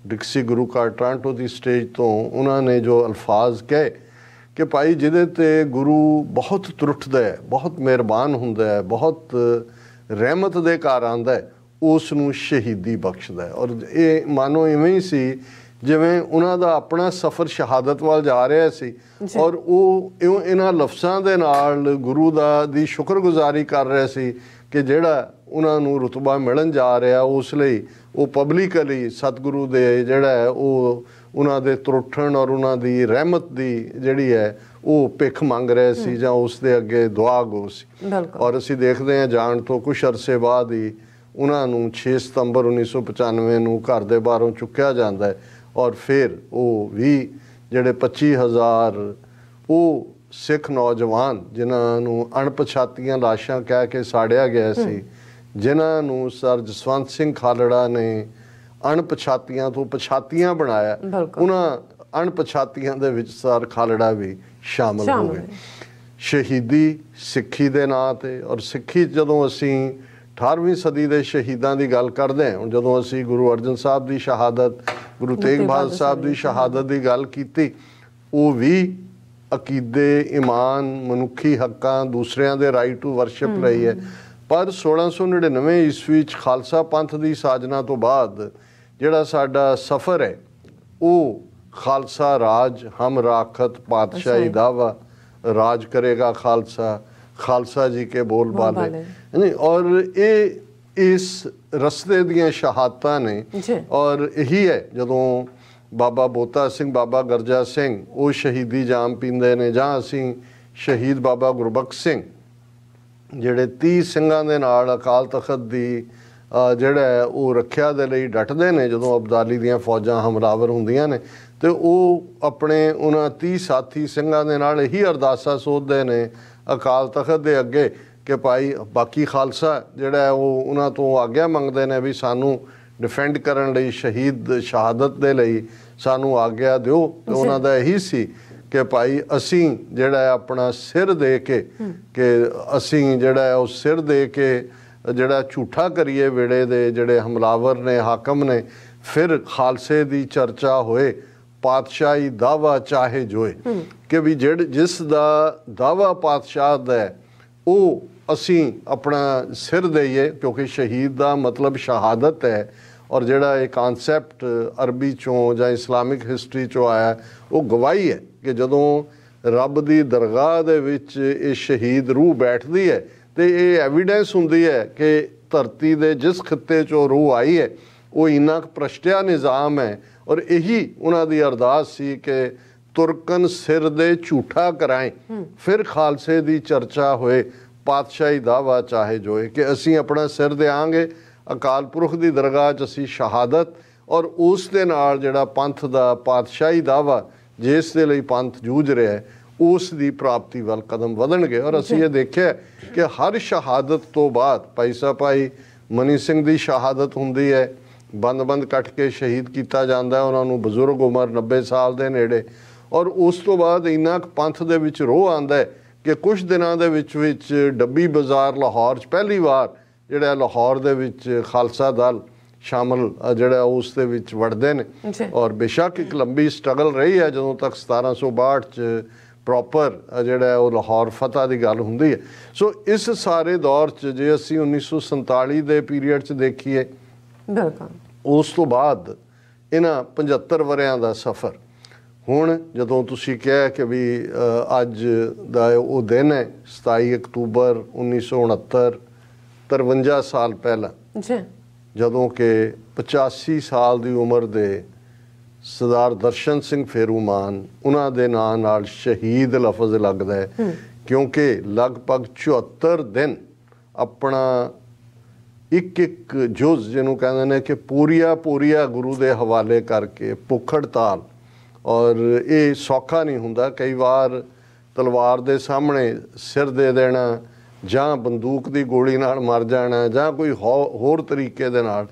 ਡਿਕਸੀ ਗੁਰੂ ਘਰ ਟੋਰਾਂਟੋ ਦੀ ਸਟੇਜ ਤੋਂ, ਉਹਨਾਂ ਨੇ ਜੋ ਅਲਫਾਜ਼ ਕਹੇ ਕਿ ਭਾਈ ਜਿਹਦੇ ਤੇ ਗੁਰੂ ਬਹੁਤ ਤਰੁੱਠਦਾ ਹੈ, ਬਹੁਤ ਮਿਹਰਬਾਨ ਹੁੰਦਾ ਹੈ, ਬਹੁਤ ਰਹਿਮਤ ਦੇ ਘਰ ਆਉਂਦਾ ਹੈ, ਉਸ ਨੂੰ ਸ਼ਹੀਦੀ ਬਖਸ਼ਦਾ ਹੈ। ਔਰ ਇਹ ਮਾਨੋ ਇਵੇਂ ਹੀ ਸੀ ਜਿਵੇਂ ਉਹਨਾਂ ਦਾ ਆਪਣਾ ਸਫ਼ਰ ਸ਼ਹਾਦਤ ਵੱਲ ਜਾ ਰਿਹਾ ਸੀ ਔਰ ਉਹ ਇਹਨਾਂ ਲਫ਼ਜ਼ਾਂ ਦੇ ਨਾਲ ਗੁਰੂ ਦੀ ਸ਼ੁਕਰਗੁਜ਼ਾਰੀ ਕਰ ਰਿਹਾ ਸੀ ਕਿ ਜਿਹੜਾ ਉਹਨਾਂ ਨੂੰ ਰੁਤਬਾ ਮਿਲਣ ਜਾ ਰਿਹਾ ਉਸ ਲਈ ਉਹ ਪਬਲਿਕਲੀ ਸਤਿਗੁਰੂ ਦੇ ਜਿਹੜਾ ਹੈ ਉਹ ਉਹਨਾਂ ਦੇ ਤਰੁੱਠਣ ਔਰ ਉਹਨਾਂ ਦੀ ਰਹਿਮਤ ਦੀ ਜਿਹੜੀ ਹੈ ਉਹ ਭਿੱਖ ਮੰਗ ਰਹੇ ਸੀ ਜਾਂ ਉਸ ਦੇ ਅੱਗੇ ਦੁਆ ਗੋ ਸੀ। ਔਰ ਅਸੀਂ ਦੇਖਦੇ ਹਾਂ ਜਾਣ ਤੋਂ ਕੁਛ ਅਰਸੇ ਬਾਅਦ ਹੀ ਉਹਨਾਂ ਨੂੰ 6 ਸਤੰਬਰ 1995 ਨੂੰ ਘਰ ਦੇ ਬਾਹਰੋਂ ਚੁੱਕਿਆ ਜਾਂਦਾ ਹੈ ਔਰ ਫਿਰ ਉਹ ਵੀ ਜਿਹੜੇ 25,000 ਉਹ ਸਿੱਖ ਨੌਜਵਾਨ ਜਿਨ੍ਹਾਂ ਨੂੰ ਅਣਪਛਾਤੀਆਂ ਲਾਸ਼ਾਂ ਕਹਿ ਕੇ ਸਾੜਿਆ ਗਿਆ ਸੀ, ਜਿਨ੍ਹਾਂ ਨੂੰ ਸਰ ਜਸਵੰਤ ਸਿੰਘ ਖਾਲੜਾ ਨੇ ਅਣਪਛਾਤੀਆਂ ਤੋਂ ਪਛਾਤੀਆਂ ਬਣਾਇਆ, ਉਹਨਾਂ ਅਣਪਛਾਤੀਆਂ ਦੇ ਵਿੱਚ ਸਰ ਖਾਲੜਾ ਵੀ ਸ਼ਾਮਲ ਹੋ ਗਏ। ਸ਼ਹੀਦੀ ਸਿੱਖੀ ਦੇ ਨਾਂ ਤੇ, ਔਰ ਸਿੱਖੀ ਜਦੋਂ ਅਸੀਂ 18ਵੀਂ ਸਦੀ ਦੇ ਸ਼ਹੀਦਾਂ ਦੀ ਗੱਲ ਕਰਦੇ ਹਾਂ, ਜਦੋਂ ਅਸੀਂ ਗੁਰੂ ਅਰਜਨ ਸਾਹਿਬ ਦੀ ਸ਼ਹਾਦਤ, ਗੁਰੂ ਤੇਗ ਬਹਾਦਰ ਸਾਹਿਬ ਦੀ ਸ਼ਹਾਦਤ ਦੀ ਗੱਲ ਕੀਤੀ, ਉਹ ਵੀ ਅਕੀਦੇ, ਈਮਾਨ, ਮਨੁੱਖੀ ਹੱਕਾਂ, ਦੂਸਰਿਆਂ ਦੇ ਰਾਈਟ ਟੂ ਵਰਸ਼ਿਪ ਲਈ ਹੈ। ਪਰ 1699 ਈਸਵੀ 'ਚ ਖਾਲਸਾ ਪੰਥ ਦੀ ਸਾਜਨਾ ਤੋਂ ਬਾਅਦ ਜਿਹੜਾ ਸਾਡਾ ਸਫ਼ਰ ਹੈ ਉਹ ਖਾਲਸਾ ਰਾਜ ਹਮ ਰਾਖਤ ਪਾਤਸ਼ਾਹੀ ਦਾਵਾ, ਰਾਜ ਕਰੇਗਾ ਖਾਲਸਾ, ਖਾਲਸਾ ਜੀ ਕੇ ਬੋਲ ਬਾਲੇ। ਔਰ ਇਹ ਇਸ ਰਸਤੇ ਦੀਆਂ ਸ਼ਹਾਦਤਾਂ ਨੇ ਔਰ ਇਹੀ ਹੈ ਜਦੋਂ ਬਾਬਾ ਬੋਤਾ ਸਿੰਘ, ਬਾਬਾ ਗਰਜਾ ਸਿੰਘ ਉਹ ਸ਼ਹੀਦੀ ਜਾਮ ਪੀਂਦੇ ਨੇ, ਜਾਂ ਅਸੀਂ ਸ਼ਹੀਦ ਬਾਬਾ ਗੁਰਬਖਸ਼ ਸਿੰਘ ਜਿਹੜੇ 30 ਸਿੰਘਾਂ ਦੇ ਨਾਲ ਅਕਾਲ ਤਖਤ ਦੀ ਜਿਹੜਾ ਉਹ ਰੱਖਿਆ ਦੇ ਲਈ ਡਟਦੇ ਨੇ ਜਦੋਂ ਅਬਦਾਲੀ ਦੀਆਂ ਫੌਜਾਂ ਹਮਲਾਵਰ ਹੁੰਦੀਆਂ ਨੇ, ਤੇ ਉਹ ਆਪਣੇ ਉਹਨਾਂ 30 ਸਾਥੀ ਸਿੰਘਾਂ ਦੇ ਨਾਲ ਇਹੀ ਅਰਦਾਸਾਂ ਸੋਧਦੇ ਨੇ ਅਕਾਲ ਤਖਤ ਦੇ ਅੱਗੇ ਕਿ ਭਾਈ ਬਾਕੀ ਖਾਲਸਾ ਜਿਹੜਾ ਉਹ ਉਹਨਾਂ ਤੋਂ ਆਗਿਆ ਮੰਗਦੇ ਨੇ ਵੀ ਸਾਨੂੰ ਡਿਫੈਂਡ ਕਰਨ ਲਈ, ਸ਼ਹਾਦਤ ਦੇ ਲਈ ਸਾਨੂੰ ਆਗਿਆ ਦਿਓ। ਤੇ ਉਹਨਾਂ ਦਾ ਇਹੀ ਸੀ ਕਿ ਭਾਈ ਅਸੀਂ ਜਿਹੜਾ ਆਪਣਾ ਸਿਰ ਦੇ ਕੇ ਕਿ ਅਸੀਂ ਜਿਹੜਾ ਉਹ ਸਿਰ ਦੇ ਕੇ ਜਿਹੜਾ ਝੂਠਾ ਕਰੀਏ ਵੇੜੇ ਦੇ ਜਿਹੜੇ ਹਮਲਾਵਰ ਨੇ, ਹਾਕਮ ਨੇ, ਫਿਰ ਖਾਲਸੇ ਦੀ ਚਰਚਾ ਹੋਏ, ਪਾਤਸ਼ਾਹੀ ਦਾਵਾ ਚਾਹੇ ਜੋਏ, ਕਿ ਵੀ ਜਿਸ ਦਾ ਦਾਵਾ ਪਾਤਸ਼ਾਹ ਦਾ ਹੈ ਉਹ ਅਸੀਂ ਆਪਣਾ ਸਿਰ ਦੇਈਏ, ਕਿਉਂਕਿ ਸ਼ਹੀਦ ਦਾ ਮਤਲਬ ਸ਼ਹਾਦਤ ਹੈ। ਔਰ ਜਿਹੜਾ ਇਹ ਕਨਸੈਪਟ ਅਰਬੀ ਚੋਂ ਜਾਂ ਇਸਲਾਮਿਕ ਹਿਸਟਰੀ ਚੋਂ ਆਇਆ ਉਹ ਗਵਾਹੀ ਹੈ ਕਿ ਜਦੋਂ ਰੱਬ ਦੀ ਦਰਗਾਹ ਦੇ ਵਿੱਚ ਇਹ ਸ਼ਹੀਦ ਰੂਹ ਬੈਠਦੀ ਹੈ ਤੇ ਇਹ ਐਵੀਡੈਂਸ ਹੁੰਦੀ ਹੈ ਕਿ ਧਰਤੀ ਦੇ ਜਿਸ ਖਿੱਤੇ 'ਚੋਂ ਰੂਹ ਆਈ ਹੈ ਉਹ ਇੰਨਾ ਕੁ ਪ੍ਰਸ਼ਟਿਆ ਨਿਜ਼ਾਮ ਹੈ। ਔਰ ਇਹੀ ਉਹਨਾਂ ਦੀ ਅਰਦਾਸ ਸੀ ਕਿ ਤੁਰਕਨ ਸਿਰ ਦੇ ਝੂਠਾ ਕਰਾਏ ਫਿਰ ਖਾਲਸੇ ਦੀ ਚਰਚਾ ਹੋਏ, ਪਾਤਸ਼ਾਹੀ ਦਾਵਾ ਚਾਹੇ ਜੋਏ, ਕਿ ਅਸੀਂ ਆਪਣਾ ਸਿਰ ਦਿਆਂਗੇ ਅਕਾਲ ਪੁਰਖ ਦੀ ਦਰਗਾਹ 'ਚ ਅਸੀਂ ਸ਼ਹਾਦਤ, ਔਰ ਉਸ ਦੇ ਨਾਲ ਜਿਹੜਾ ਪੰਥ ਦਾ ਪਾਤਸ਼ਾਹੀ ਦਾਵਾ ਜਿਸ ਦੇ ਲਈ ਪੰਥ ਜੂਝ ਰਿਹਾ ਹੈ ਉਸ ਦੀ ਪ੍ਰਾਪਤੀ ਵੱਲ ਕਦਮ ਵਧਣਗੇ। ਔਰ ਅਸੀਂ ਇਹ ਦੇਖਿਆ ਕਿ ਹਰ ਸ਼ਹਾਦਤ ਤੋਂ ਬਾਅਦ ਭਾਈ ਸਾਹਿਬ ਭਾਈ ਮਨੀ ਸਿੰਘ ਦੀ ਸ਼ਹਾਦਤ ਹੁੰਦੀ ਹੈ, ਬੰਦ ਕੱਟ ਕੇ ਸ਼ਹੀਦ ਕੀਤਾ ਜਾਂਦਾ, ਉਹਨਾਂ ਨੂੰ ਬਜ਼ੁਰਗ ਉਮਰ 90 ਸਾਲ ਦੇ ਨੇੜੇ। ਔਰ ਉਸ ਤੋਂ ਬਾਅਦ ਇੰਨਾ ਕੁ ਪੰਥ ਦੇ ਵਿੱਚ ਰੋਹ ਆਉਂਦਾ ਹੈ ਕਿ ਕੁਝ ਦਿਨਾਂ ਦੇ ਵਿੱਚ ਡੱਬੀ ਬਾਜ਼ਾਰ ਲਾਹੌਰ 'ਚ ਪਹਿਲੀ ਵਾਰ ਜਿਹੜਾ ਲਾਹੌਰ ਦੇ ਵਿੱਚ ਖਾਲਸਾ ਦਲ ਸ਼ਾਮਲ ਜਿਹੜਾ ਉਸ ਦੇ ਵਿੱਚ ਵੜਦੇ ਨੇ। ਔਰ ਬੇਸ਼ੱਕ ਇੱਕ ਲੰਬੀ ਸਟਰਗਲ ਰਹੀ ਹੈ ਜਦੋਂ ਤੱਕ 1762 'ਚ ਪ੍ਰੋਪਰ ਜਿਹੜਾ ਉਹ ਲਾਹੌਰ ਫਤਿਹ ਦੀ ਗੱਲ ਹੁੰਦੀ ਹੈ। ਸੋ ਇਸ ਸਾਰੇ ਦੌਰ 'ਚ ਜੇ ਅਸੀਂ 1947 ਦੇ ਪੀਰੀਅਡ 'ਚ ਦੇਖੀਏ, ਉਸ ਤੋਂ ਬਾਅਦ ਇਹਨਾਂ 75 ਵਰਿਆਂ ਦਾ ਸਫ਼ਰ, ਹੁਣ ਜਦੋਂ ਤੁਸੀਂ ਕਿਹਾ ਕਿ ਵੀ ਅੱਜ ਦਾ ਉਹ ਦਿਨ ਹੈ 27 ਅਕਤੂਬਰ 1969, 53 ਸਾਲ ਪਹਿਲਾਂ, ਜਦੋਂ ਕਿ 85 ਸਾਲ ਦੀ ਉਮਰ ਦੇ ਸਰਦਾਰ ਦਰਸ਼ਨ ਸਿੰਘ ਫੇਰੂਮਾਨ ਉਹਨਾਂ ਦੇ ਨਾਂ ਨਾਲ ਸ਼ਹੀਦ ਲਫ਼ਜ਼ ਲੱਗਦਾ ਹੈ, ਕਿਉਂਕਿ ਲਗਭਗ 74 ਦਿਨ ਆਪਣਾ ਇੱਕ ਜੁਜ਼ ਜਿਹਨੂੰ ਕਹਿੰਦੇ ਨੇ ਕਿ ਪੂਰੀਆ ਗੁਰੂ ਦੇ ਹਵਾਲੇ ਕਰਕੇ ਭੁੱਖ ਹੜਤਾਲ। ਔਰ ਇਹ ਸੌਖਾ ਨਹੀਂ ਹੁੰਦਾ, ਕਈ ਵਾਰ ਤਲਵਾਰ ਦੇ ਸਾਹਮਣੇ ਸਿਰ ਦੇ ਦੇਣਾ ਜਾਂ ਬੰਦੂਕ ਦੀ ਗੋਲੀ ਨਾਲ ਮਰ ਜਾਣਾ ਜਾਂ ਕੋਈ ਹੋਰ ਤਰੀਕੇ ਦੇ ਨਾਲ।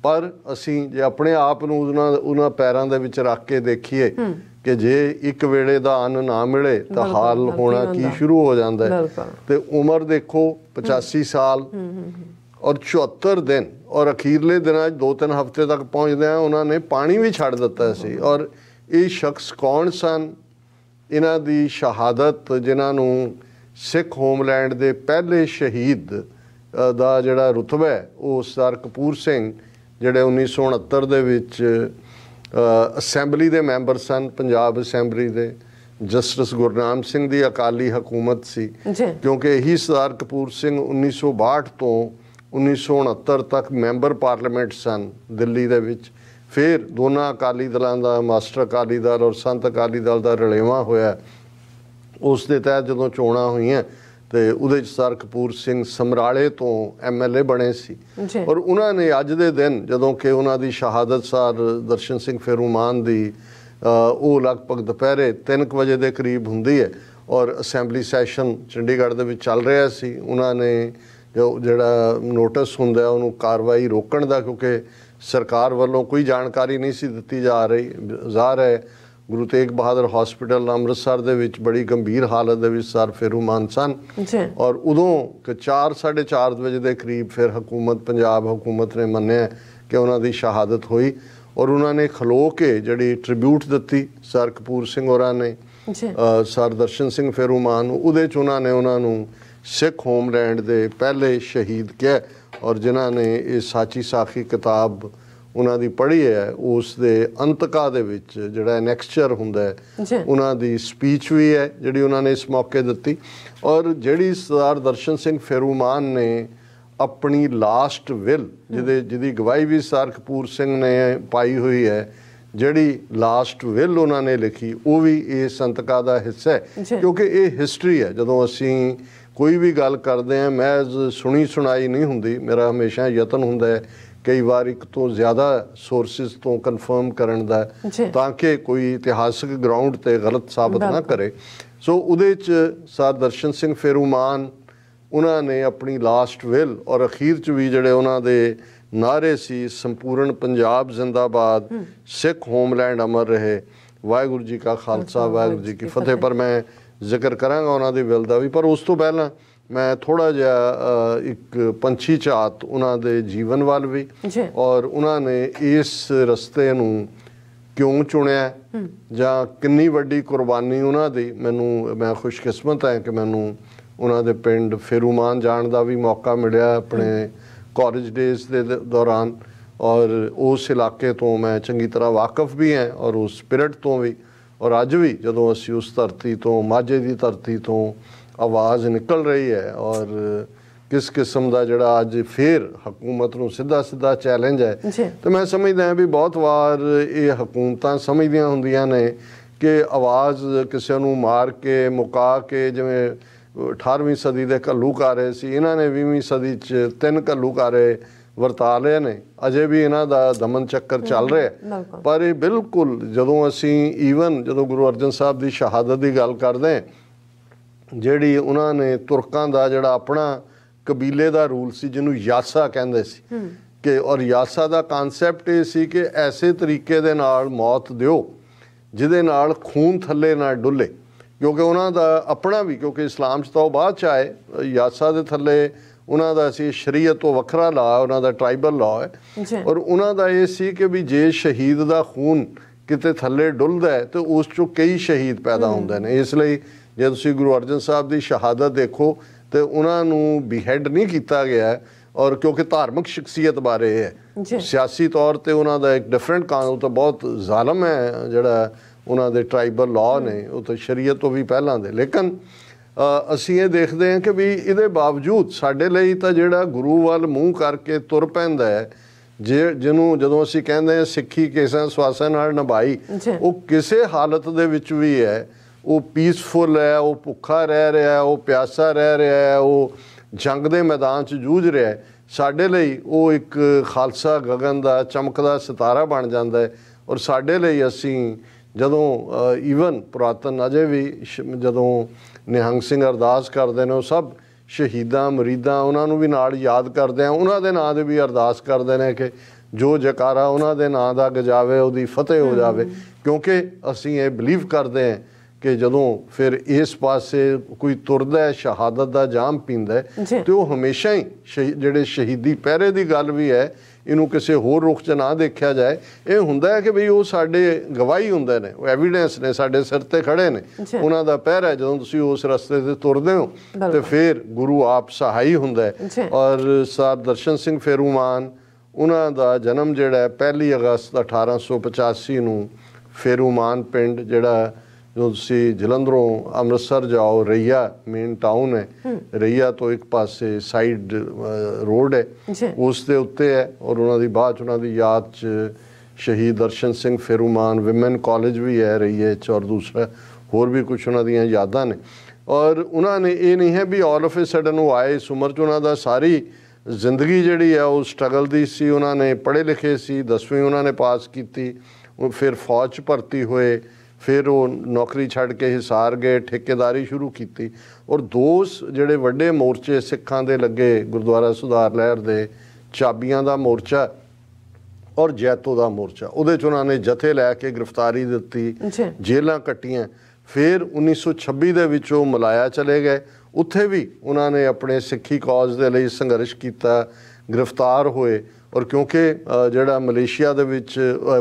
ਪਰ ਅਸੀਂ ਜੇ ਆਪਣੇ ਆਪ ਨੂੰ ਉਹਨਾਂ ਪੈਰਾਂ ਦੇ ਵਿੱਚ ਰੱਖ ਕੇ ਦੇਖੀਏ ਕਿ ਜੇ ਇੱਕ ਵੇਲੇ ਦਾ ਅੰਨ ਨਾ ਮਿਲੇ ਤਾਂ ਹਾਲ ਹੋਣਾ ਕੀ ਸ਼ੁਰੂ ਹੋ ਜਾਂਦਾ ਹੈ। ਤੇ ਉਮਰ ਦੇਖੋ 85 ਸਾਲ ਔਰ 74 ਦਿਨ, ਔਰ ਅਖੀਰਲੇ ਦਿਨਾਂ 'ਚ 2-3 ਹਫ਼ਤੇ ਤੱਕ ਪਹੁੰਚਦਿਆਂ ਉਹਨਾਂ ਨੇ ਪਾਣੀ ਵੀ ਛੱਡ ਦਿੱਤਾ ਸੀ। ਔਰ ਇਹ ਸ਼ਖਸ ਕੌਣ ਸਨ? ਇਹਨਾਂ ਦੀ ਸ਼ਹਾਦਤ, ਜਿਨ੍ਹਾਂ ਨੂੰ ਸਿੱਖ ਹੋਮਲੈਂਡ ਦੇ ਪਹਿਲੇ ਸ਼ਹੀਦ ਦਾ ਜਿਹੜਾ ਰੁਤਬਾ ਹੈ ਉਹ ਸਰਦਾਰ ਕਪੂਰ ਸਿੰਘ, ਜਿਹੜੇ 1969 ਦੇ ਵਿੱਚ ਅਸੈਂਬਲੀ ਦੇ ਮੈਂਬਰ ਸਨ, ਪੰਜਾਬ ਅਸੈਂਬਲੀ ਦੇ। ਜਸਟਿਸ ਗੁਰਨਾਮ ਸਿੰਘ ਦੀ ਅਕਾਲੀ ਹਕੂਮਤ ਸੀ, ਕਿਉਂਕਿ ਇਹੀ ਸਰਦਾਰ ਕਪੂਰ ਸਿੰਘ 1962 ਤੋਂ 1969 ਤੱਕ ਮੈਂਬਰ ਪਾਰਲੀਮੈਂਟ ਸਨ ਦਿੱਲੀ ਦੇ ਵਿੱਚ। ਫਿਰ ਦੋਨਾਂ ਅਕਾਲੀ ਦਲਾਂ ਦਾ, ਮਾਸਟਰ ਅਕਾਲੀ ਦਲ ਔਰ ਸੰਤ ਅਕਾਲੀ ਦਲ ਦਾ ਰਲੇਵਾਂ ਹੋਇਆ। ਉਸ ਦੇ ਤਹਿਤ ਜਦੋਂ ਚੋਣਾਂ ਹੋਈਆਂ ਤੇ ਉਹਦੇ 'ਚ ਸਰਦਾਰ ਕਪੂਰ ਸਿੰਘ ਸਮਰਾਲੇ ਤੋਂ MLA ਬਣੇ ਸੀ। ਔਰ ਉਹਨਾਂ ਨੇ ਅੱਜ ਦੇ ਦਿਨ, ਜਦੋਂ ਕਿ ਉਹਨਾਂ ਦੀ ਸ਼ਹਾਦਤ ਸਰਦਾਰ ਦਰਸ਼ਨ ਸਿੰਘ ਫੇਰੂਮਾਨ ਦੀ ਉਹ ਲਗਭਗ ਦੁਪਹਿਰੇ 3 ਵਜੇ ਦੇ ਕਰੀਬ ਹੁੰਦੀ ਹੈ, ਔਰ ਅਸੈਂਬਲੀ ਸੈਸ਼ਨ ਚੰਡੀਗੜ੍ਹ ਦੇ ਵਿੱਚ ਚੱਲ ਰਿਹਾ ਸੀ। ਉਹਨਾਂ ਨੇ ਜਿਹੜਾ ਨੋਟਿਸ ਹੁੰਦਾ ਉਹਨੂੰ ਕਾਰਵਾਈ ਰੋਕਣ ਦਾ, ਕਿਉਂਕਿ ਸਰਕਾਰ ਵੱਲੋਂ ਕੋਈ ਜਾਣਕਾਰੀ ਨਹੀਂ ਸੀ ਦਿੱਤੀ ਜਾ ਰਹੀ। ਜ਼ਾਹਰ ਹੈ ਗੁਰੂ ਤੇਗ ਬਹਾਦਰ ਹਸਪੀਟਲ ਅੰਮ੍ਰਿਤਸਰ ਦੇ ਵਿੱਚ ਬੜੀ ਗੰਭੀਰ ਹਾਲਤ ਦੇ ਵਿੱਚ ਸਰ ਫੇਰੂਮਾਨ ਸਨ। ਔਰ ਉਦੋਂ 4-4:30 ਵਜੇ ਦੇ ਕਰੀਬ ਫਿਰ ਪੰਜਾਬ ਹਕੂਮਤ ਨੇ ਮੰਨਿਆ ਕਿ ਉਹਨਾਂ ਦੀ ਸ਼ਹਾਦਤ ਹੋਈ, ਔਰ ਉਹਨਾਂ ਨੇ ਖਲੋ ਕੇ ਜਿਹੜੀ ਟ੍ਰਿਬਿਊਟ ਦਿੱਤੀ ਸਰ ਕਪੂਰ ਸਿੰਘ ਹੋਰਾਂ ਨੇ ਸਰ ਦਰਸ਼ਨ ਸਿੰਘ ਫੇਰੂਮਾਨ ਨੂੰ। ਉਹਦੇ 'ਚ ਉਹਨਾਂ ਨੂੰ ਸਿੱਖ ਹੋਮਲੈਂਡ ਦੇ ਪਹਿਲੇ ਸ਼ਹੀਦ ਕਿਹਾ, ਔਰ ਜਿਨ੍ਹਾਂ ਨੇ ਇਹ ਸਾਚੀ ਸਾਖੀ ਕਿਤਾਬ ਉਹਨਾਂ ਦੀ ਪੜ੍ਹੀ ਹੈ, ਉਸ ਦੇ ਅੰਤਕਾ ਦੇ ਵਿੱਚ ਜਿਹੜਾ ਐਨੈਕਸਚਰ ਹੁੰਦਾ ਹੈ ਉਹਨਾਂ ਦੀ ਸਪੀਚ ਵੀ ਹੈ ਜਿਹੜੀ ਉਹਨਾਂ ਨੇ ਇਸ ਮੌਕੇ ਦਿੱਤੀ। ਔਰ ਜਿਹੜੀ ਸਰਦਾਰ ਦਰਸ਼ਨ ਸਿੰਘ ਫੇਰੂਮਾਨ ਨੇ ਆਪਣੀ ਲਾਸਟ ਵਿਲ, ਜਿਹਦੀ ਗਵਾਹੀ ਵੀ ਸਰਦਾਰ ਕਪੂਰ ਸਿੰਘ ਨੇ ਪਾਈ ਹੋਈ ਹੈ, ਜਿਹੜੀ ਲਾਸਟ ਵਿਲ ਉਹਨਾਂ ਨੇ ਲਿਖੀ, ਉਹ ਵੀ ਇਸ ਅੰਤਕਾ ਦਾ ਹਿੱਸਾ ਹੈ। ਕਿਉਂਕਿ ਇਹ ਹਿਸਟਰੀ ਹੈ। ਜਦੋਂ ਅਸੀਂ ਕੋਈ ਵੀ ਗੱਲ ਕਰਦੇ ਹਾਂ, ਮੈਂ ਸੁਣੀ ਸੁਣਾਈ ਨਹੀਂ ਹੁੰਦੀ, ਮੇਰਾ ਹਮੇਸ਼ਾ ਯਤਨ ਹੁੰਦਾ ਹੈ ਕਈ ਵਾਰ ਇੱਕ ਤੋਂ ਜ਼ਿਆਦਾ ਸੋਰਸਿਸ ਤੋਂ ਕਨਫਰਮ ਕਰਨ ਦਾ, ਤਾਂ ਕਿ ਕੋਈ ਇਤਿਹਾਸਕ ਗਰਾਊਂਡ ਤੇ ਗਲਤ ਸਾਬਤ ਨਾ ਕਰੇ। ਸੋ ਉਹਦੇ 'ਚ ਸਰਦਾਰ ਦਰਸ਼ਨ ਸਿੰਘ ਫੇਰੂਮਾਨ ਉਹਨਾਂ ਨੇ ਆਪਣੀ ਲਾਸਟ ਵਿਲ ਔਰ ਅਖੀਰ 'ਚ ਵੀ ਜਿਹੜੇ ਉਹਨਾਂ ਦੇ ਨਾਅਰੇ ਸੀ, ਸੰਪੂਰਨ ਪੰਜਾਬ ਜ਼ਿੰਦਾਬਾਦ, ਸਿੱਖ ਹੋਮਲੈਂਡ ਅਮਰ ਰਹੇ, ਵਾਹਿਗੁਰੂ ਜੀ ਕਾ ਖਾਲਸਾ ਵਾਹਿਗੁਰੂ ਜੀ ਕੀ ਫਤਿਹ, ਪਰ ਮੈਂ ਜ਼ਿਕਰ ਕਰਾਂਗਾ ਉਹਨਾਂ ਦੀ ਵਿਲ ਦਾ ਵੀ। ਪਰ ਉਸ ਤੋਂ ਪਹਿਲਾਂ ਮੈਂ ਥੋੜ੍ਹਾ ਜਿਹਾ ਇੱਕ ਪੰਛੀ ਝਾਤ ਉਹਨਾਂ ਦੇ ਜੀਵਨ ਵੱਲ ਵੀ, ਔਰ ਉਹਨਾਂ ਨੇ ਇਸ ਰਸਤੇ ਨੂੰ ਕਿਉਂ ਚੁਣਿਆ ਜਾਂ ਕਿੰਨੀ ਵੱਡੀ ਕੁਰਬਾਨੀ ਉਹਨਾਂ ਦੀ। ਮੈਂ ਖੁਸ਼ਕਿਸਮਤ ਹਾਂ ਕਿ ਮੈਨੂੰ ਉਹਨਾਂ ਦੇ ਪਿੰਡ ਫੇਰੂਮਾਨ ਜਾਣ ਦਾ ਵੀ ਮੌਕਾ ਮਿਲਿਆ ਆਪਣੇ ਕਾਲਜ ਡੇਜ਼ ਦੇ ਦੌਰਾਨ, ਔਰ ਉਸ ਇਲਾਕੇ ਤੋਂ ਮੈਂ ਚੰਗੀ ਤਰ੍ਹਾਂ ਵਾਕਫ ਵੀ ਹਾਂ, ਔਰ ਉਸ ਸਪਿਰਿਟ ਤੋਂ ਵੀ। ਔਰ ਅੱਜ ਵੀ ਜਦੋਂ ਅਸੀਂ ਉਸ ਧਰਤੀ ਤੋਂ, ਮਾਝੇ ਦੀ ਧਰਤੀ ਤੋਂ ਆਵਾਜ਼ ਨਿਕਲ ਰਹੀ ਹੈ, ਔਰ किस किस्म का जिहड़ा अज फिर हुकूमत नूं सीधा सीधा चैलेंज है। तो मैं समझदा भी बहुत वार ये हुकूमतां समझदियां हुंदियां ने कि आवाज़ किसी नूं मार के मुका के, जिवें 18वीं सदी के घल्लूकारे सी, इन्हां ने 20वीं सदी च 3 घल्लूकारे वरता लए ने, अजे भी इन्हां दा दमन चक्कर चल रहा है। पर ये बिल्कुल जदों असीं ईवन जदों गुरु अर्जन साहब की शहादत की गल करदे जिहड़ी उन्होंने तुरकां दा जिहड़ा अपना कबीले का रूल सी जिन्हों यासा कहते सी कि, और यासा का कानसैप्ट ये सी कि ऐसे तरीके दे नाल मौत दिओ जिहदे नाल खून थल्ले ना डुले, क्योंकि उन्हों का अपना भी, क्योंकि इस्लाम च तो बाद च आए, यासा दे थल्ले उन्हों का सी शरीयत तो वखरा लॉ, उन्हों का ट्राइबल लॉ है, और उन्हों का ये सी कि भी जे शहीद का खून किते थल्ले डुलदा है तो उस चों कई शहीद पैदा होंदे ने। इसलिए जे तुसीं गुरु अर्जन साहब की शहादत देखो तो उन्होंने बिहेड नहीं किया गया, और क्योंकि धार्मिक शख्सियत बारे है, सियासी तौर पर उन्होंने एक डिफरेंट कानून तो बहुत जालम है जोड़ा उन्होंने ट्राइबल लॉ ने, वो तो शरीयत तो भी पहलों दे। लेकिन असीं ये देखते हैं कि भी ये बावजूद साडे लई तां जिहड़ा गुरु वाल मूँह करके तुर पैंदा है, जिन्हों जदों असीं कहंदे हैं सिੱਖੀ केसां सवासां नाल निभाई, वो किसी हालत दे विच भी है, वो पीसफुल है, वो भुखा रह रहा है, वो प्यासा रह रहा है, वो जंग के मैदान च जूझ रहा है, साडे लई वो एक खालसा गगन का चमकदा सितारा बन जाता है। और साडे लई असीं जदों ईवन पुरातन अजे भी जदों निहंग सिंह अरदास करते हैं, सब शहीदां मुरीदां उन्होंने भी नाल याद करते हैं, उन्होंने नाँ दे भी अरदास करते हैं कि जो जकारा उन्होंने नाँ दा गजावे उहदी फतेह हो जाए, क्योंकि असीं ये बिलीव करते हैं कि जदों फिर इस पासे कोई तुरदा है शहादत का जाम पींदा है तो वह हमेशा ही जिहड़े शहीदी पहरे की गल भी है, इनू किसी होर रुख च ना देखा जाए, ये हुंदा है कि बई वो साडे गवाही हुंदे ने, एविडेंस ने, साडे सिर ते खड़े ने, उन्हां दा पहरा है। जदों तुसीं उस रस्ते ते तुरदे हो तो फिर गुरु आप सहाई हुंदा है। और सर दर्शन सिंह फेरूमान उन्हां दा जन्म जिहड़ा है 1 अगस्त 1885 नूं फेरूमान पिंड जिहड़ा जो तुसीं जलंधरों अमृतसर जाओ, रईया मेन टाउन है, रईया तो एक पासे साइड रोड है उस दे उत्ते है, और उन्हों की बाद उन्हों की याद च शहीद दर्शन सिंह फेरूमान विमेन कॉलेज भी है रईए च, और दूसरा होर भी कुछ उन्हों दी यादां ने। और उन्होंने ये नहीं है भी ऑल ऑफ ए सडन वो आए इस उम्र च, उन्हों सारी जिंदगी जिहड़ी है वो स्ट्रगल दी सी। उन्होंने पढ़े लिखे सी, 10वीं उन्होंने पास की, फिर फौज च भर्ती हुए, फिर वो नौकरी छड़ के हिसार गए, ठेकेदारी शुरू की, और 2 जिहड़े वड्डे मोर्चे सिखां दे लगे, गुरुद्वारा सुधार लहर दे चाबियां दा मोर्चा और जैतो दा मोर्चा, उहदे च उन्होंने जथे लैके गिरफ्तारी दित्ती, जेलां कट्टियां। फिर 1926 दे विच वो मलाया चले गए, उत्थे भी उन्होंने अपने सिੱਖੀ कॉज दे लई संघर्ष किया, गिरफ्तार होए। और क्योंकि जिहड़ा मलेशिया दे विच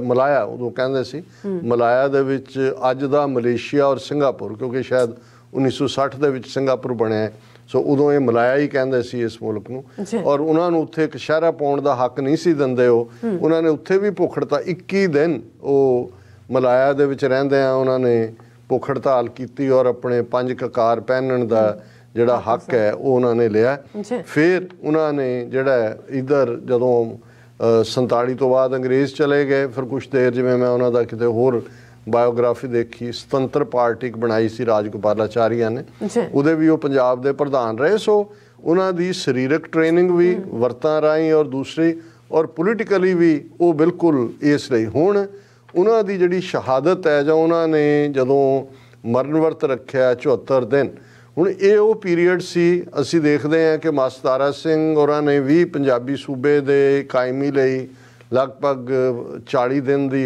मलाया उदों कहंदे सी, मलाया दे विच अज दा मलेशिया और सिंगापुर, क्योंकि शायद 1960 दे विच सिंगापुर बनिया, सो उदों ये मलाया ही कहंदे सी इस मुल्क नूं। और उन्होंने उत्थे एक शहरा पाउण दा हक नहीं सी दिंदे, उन्होंने उत्थे भी भुख हड़ताल 21 दिन वो मलाया दे विच रहिंदिआं उन्होंने भुख हड़ताल की, और अपने 5 ककार पहनण दा जिहड़ा हक है वो उन्होंने लिया। फिर उन्होंने जिहड़ा इधर जदों 47 तो बाद अंग्रेज़ चले गए, फिर कुछ देर जिवें मैं उन्हों दा किते होर बायोग्राफी देखी, स्वतंत्र पार्टी बनाई सी राजगोपालाचारिया ने, उहदे भी वो पंजाब दे प्रधान रहे। सो उन्हों दी शरीरक ट्रेनिंग भी वरतां राहीं और दूसरी और पोलिटिकली भी वो बिल्कुल इस रही। हुण उन्हों दी जिहड़ी शहादत है, जां उन्होंने जदों मरण वर्त रखिया 74 दिन, हुण ये वो पीरीयड सी असीं देखते हैं कि मास्टर तारा सिंह होरां ने भी पंजाबी सूबे दे कायमी लई लगभग 40 दिन दी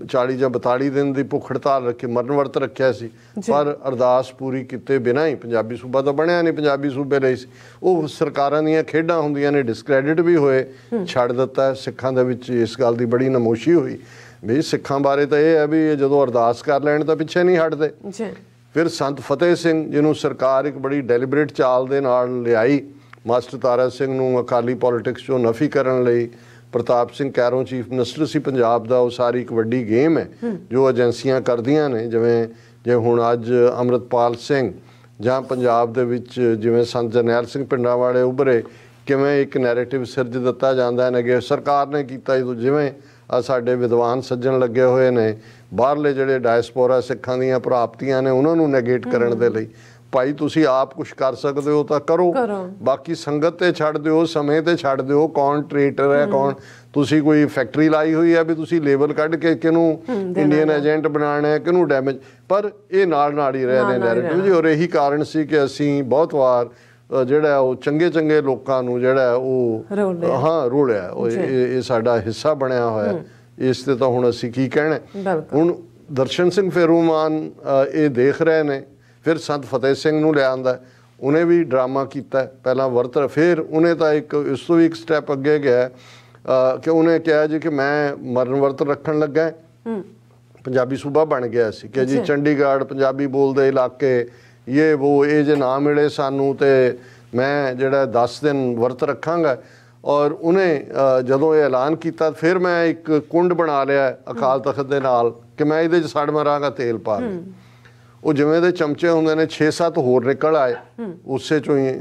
40 ਜਾਂ 42 दिन की भुख हड़ताल रखी, मरण वर्त रखिया सी, पर अरदास पूरी किते बिना ही पंजाबी सूबा तो बनया नहीं, पंजाबी सूबे लई सी वो सरकारां दीयां खेडां हुंदियां ने, डिसक्रैडिट भी होए, छड़ दिता। सिखां दे विच इस गल दी बड़ी नमोशी हुई भी सिखां बारे तो यह है भी जदों अरदास कर लैण तां पिछे नहीं हटदे। फिर संत फतेह सिंह जिन्हों सरकार एक बड़ी डेलीबरेट चाल दे नाल लियाई, मास्टर तारा सिंह नूं अकाली पॉलिटिक्स चों नफी करन लई, प्रताप सिंह कैरों चीफ मिनिस्टर सी पंजाब दा, वो सारी एक वड्डी गेम है जो एजेंसियां करदियां ने, जिवें जे हुण अज अमृतपाल सिंह ਜਾਂ ਪੰਜਾਬ ਦੇ ਵਿੱਚ ਜਿਵੇਂ ਸੰਤ ਜਰਨੈਲ ਸਿੰਘ ਪਿੰਡਾਂ ਵਾਲੇ ਉੱਭਰੇ, ਕਿਵੇਂ ਇੱਕ ਨੈਰੇਟਿਵ ਸਿਰਜ ਦਿੱਤਾ ਜਾਂਦਾ ਹੈ। ਸਰਕਾਰ ਨੇ ਕੀਤਾ ਜਿਵੇਂ ਸਾਡੇ ਵਿਦਵਾਨ ਸੱਜਣ ਲੱਗੇ ਹੋਏ ਨੇ, ਬਾਹਰਲੇ ਜਿਹੜੇ ਡਾਇਸਪੋਰਾ ਸਿੱਖਾਂ ਦੀਆਂ ਪ੍ਰਾਪਤੀਆਂ ਨੇ ਉਹਨਾਂ ਨੂੰ ਨੈਗੇਟ ਕਰਨ ਦੇ ਲਈ, ਭਾਈ ਤੁਸੀਂ ਆਪ ਕੁਛ ਕਰ ਸਕਦੇ ਹੋ ਤਾਂ ਕਰੋ, ਬਾਕੀ ਸੰਗਤ ਤੇ ਛੱਡ ਦਿਓ, ਸਮੇਂ ਤੇ ਛੱਡ ਦਿਓ, ਕੌਣ ਟ੍ਰੇਟਰ ਹੈ ਕੌਣ। ਤੁਸੀਂ ਕੋਈ ਫੈਕਟਰੀ ਲਾਈ ਹੋਈ ਹੈ ਵੀ ਤੁਸੀਂ ਲੇਬਲ ਕੱਢ ਕੇ ਕਿਹਨੂੰ ਇੰਡੀਅਨ ਏਜੰਟ ਬਣਾਉਣਾ ਹੈ, ਕਿਹਨੂੰ ਡੈਮੇਜ, ਪਰ ਇਹ ਨਾਲ ਹੀ ਰਹੇ ਨੇ ਨੈਰੇਟਿਵ ਜੀ। ਔਰ ਇਹੀ ਕਾਰਨ ਸੀ ਕਿ ਅਸੀਂ ਬਹੁਤ ਵਾਰ ਜਿਹੜਾ ਉਹ ਚੰਗੇ ਲੋਕਾਂ ਨੂੰ ਜਿਹੜਾ ਉਹ ਰੋਲਿਆ, ਇਹ ਸਾਡਾ ਹਿੱਸਾ ਬਣਿਆ ਹੋਇਆ। ਇਸ ਤੇ ਤਾਂ ਹੁਣ ਅਸੀਂ ਕੀ ਕਹਿਣਾ। ਹੁਣ ਦਰਸ਼ਨ ਸਿੰਘ ਫੇਰੂਮਾਨ ਇਹ ਦੇਖ ਰਹੇ ਨੇ, ਫਿਰ ਸੰਤ ਫਤਿਹ ਸਿੰਘ ਨੂੰ ਲਿਆਂਦਾ, ਉਹਨੇ ਵੀ ਡਰਾਮਾ ਕੀਤਾ ਪਹਿਲਾਂ ਵਰਤ, ਫਿਰ ਉਹਨੇ ਤਾਂ ਇਸ ਤੋਂ ਵੀ ਇੱਕ ਸਟੈਪ ਅੱਗੇ ਗਿਆ ਕਿ ਉਹਨੇ ਕਿਹਾ ਜੀ ਕਿ ਮੈਂ ਮਰਨ ਵਰਤ ਰੱਖਣ ਲੱਗਾ। ਪੰਜਾਬੀ ਸੂਬਾ ਬਣ ਗਿਆ ਸੀ ਕਿ ਜੀ ਚੰਡੀਗੜ੍ਹ ਪੰਜਾਬੀ ਬੋਲਦੇ ਇਲਾਕੇ ਇਹ ਜੇ ਨਾ ਮਿਲੇ ਸਾਨੂੰ ਤੇ ਮੈਂ ਜਿਹੜਾ 10 ਦਿਨ ਵਰਤ ਰੱਖਾਂਗਾ। ਔਰ ਉਹਨੇ ਜਦੋਂ ਇਹ ਐਲਾਨ ਕੀਤਾ ਫਿਰ ਮੈਂ ਇੱਕ ਕੁੰਡ ਬਣਾ ਲਿਆ ਅਕਾਲ ਤਖਤ ਦੇ ਨਾਲ ਕਿ ਮੈਂ ਇਹਦੇ 'ਚ ਸੜ ਮਰਾਂਗਾ ਤੇਲ ਪਾ ਕੇ। ਉਹ ਜਿਵੇਂ ਦੇ ਚਮਚੇ ਹੁੰਦੇ ਨੇ 6-7 ਹੋਰ ਨਿਕਲ ਆਏ ਉਸੇ 'ਚੋਂ ਹੀ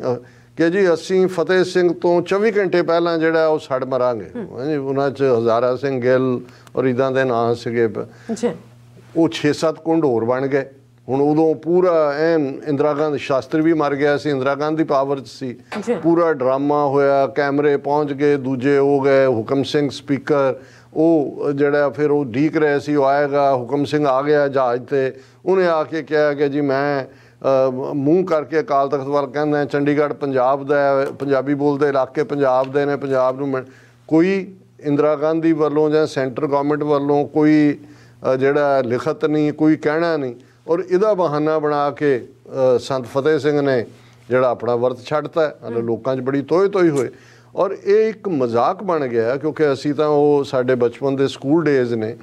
ਕਿ ਜੀ ਅਸੀਂ ਫਤਿਹ ਸਿੰਘ ਤੋਂ 24 ਘੰਟੇ ਪਹਿਲਾਂ ਜਿਹੜਾ ਉਹ ਸੜ ਮਰਾਂਗੇ। ਉਹਨਾਂ 'ਚ ਹਜ਼ਾਰਾ ਸਿੰਘ ਗਿੱਲ ਔਰ ਇੱਦਾਂ ਦੇ ਨਾਂ ਸੀਗੇ। ਉਹ 6-7 ਕੁੰਡ ਹੋਰ ਬਣ ਗਏ। ਹੁਣ ਉਦੋਂ ਪੂਰਾ ਐਨ ਇੰਦਰਾ ਗਾਂਧੀ ਸ਼ਾਸਤਰੀ ਵੀ ਮਰ ਗਿਆ ਸੀ, ਇੰਦਰਾ ਗਾਂਧੀ ਪਾਵਰ 'ਚ ਸੀ, ਪੂਰਾ ਡਰਾਮਾ ਹੋਇਆ, ਕੈਮਰੇ ਪਹੁੰਚ ਗਏ, ਦੂਜੇ ਹੋ ਗਏ। ਹੁਕਮ ਸਿੰਘ ਸਪੀਕਰ ਉਹ ਜਿਹੜਾ ਫਿਰ ਉਹ ਡੀਕ ਰਹੇ ਸੀ ਉਹ ਆਏਗਾ, ਹੁਕਮ ਸਿੰਘ ਆ ਗਿਆ ਜਹਾਜ਼ ਤੇ, ਉਹਨੇ ਆ ਕੇ ਕਿਹਾ ਕਿ ਜੀ ਮੈਂ ਮੂੰਹ ਕਰਕੇ ਅਕਾਲ ਤਖਤ ਵੱਲ ਕਹਿੰਦਾ ਚੰਡੀਗੜ੍ਹ ਪੰਜਾਬ ਦਾ, ਪੰਜਾਬੀ ਬੋਲਦੇ ਇਲਾਕੇ ਪੰਜਾਬ ਦੇ ਨੇ, ਪੰਜਾਬ ਨੂੰ ਕੋਈ ਇੰਦਰਾ ਗਾਂਧੀ ਵੱਲੋਂ ਜਾਂ ਸੈਂਟਰ ਗੌਰਮੈਂਟ ਵੱਲੋਂ ਕੋਈ ਜਿਹੜਾ ਲਿਖਤ ਨਹੀਂ, ਕੋਈ ਕਹਿਣਾ ਨਹੀਂ। ਔਰ ਇਹਦਾ ਬਹਾਨਾ ਬਣਾ ਕੇ ਸੰਤ ਫਤਿਹ ਸਿੰਘ ਨੇ ਜਿਹੜਾ ਆਪਣਾ ਵਰਤ ਛੱਡਤਾ। ਲੋਕਾਂ 'ਚ ਬੜੀ ਤੋਈ ਹੋਏ ਔਰ ਇਹ ਇੱਕ ਮਜ਼ਾਕ ਬਣ ਗਿਆ ਕਿਉਂਕਿ ਅਸੀਂ ਤਾਂ ਉਹ ਸਾਡੇ ਬਚਪਨ ਦੇ ਸਕੂਲ ਡੇਜ਼ ਨੇ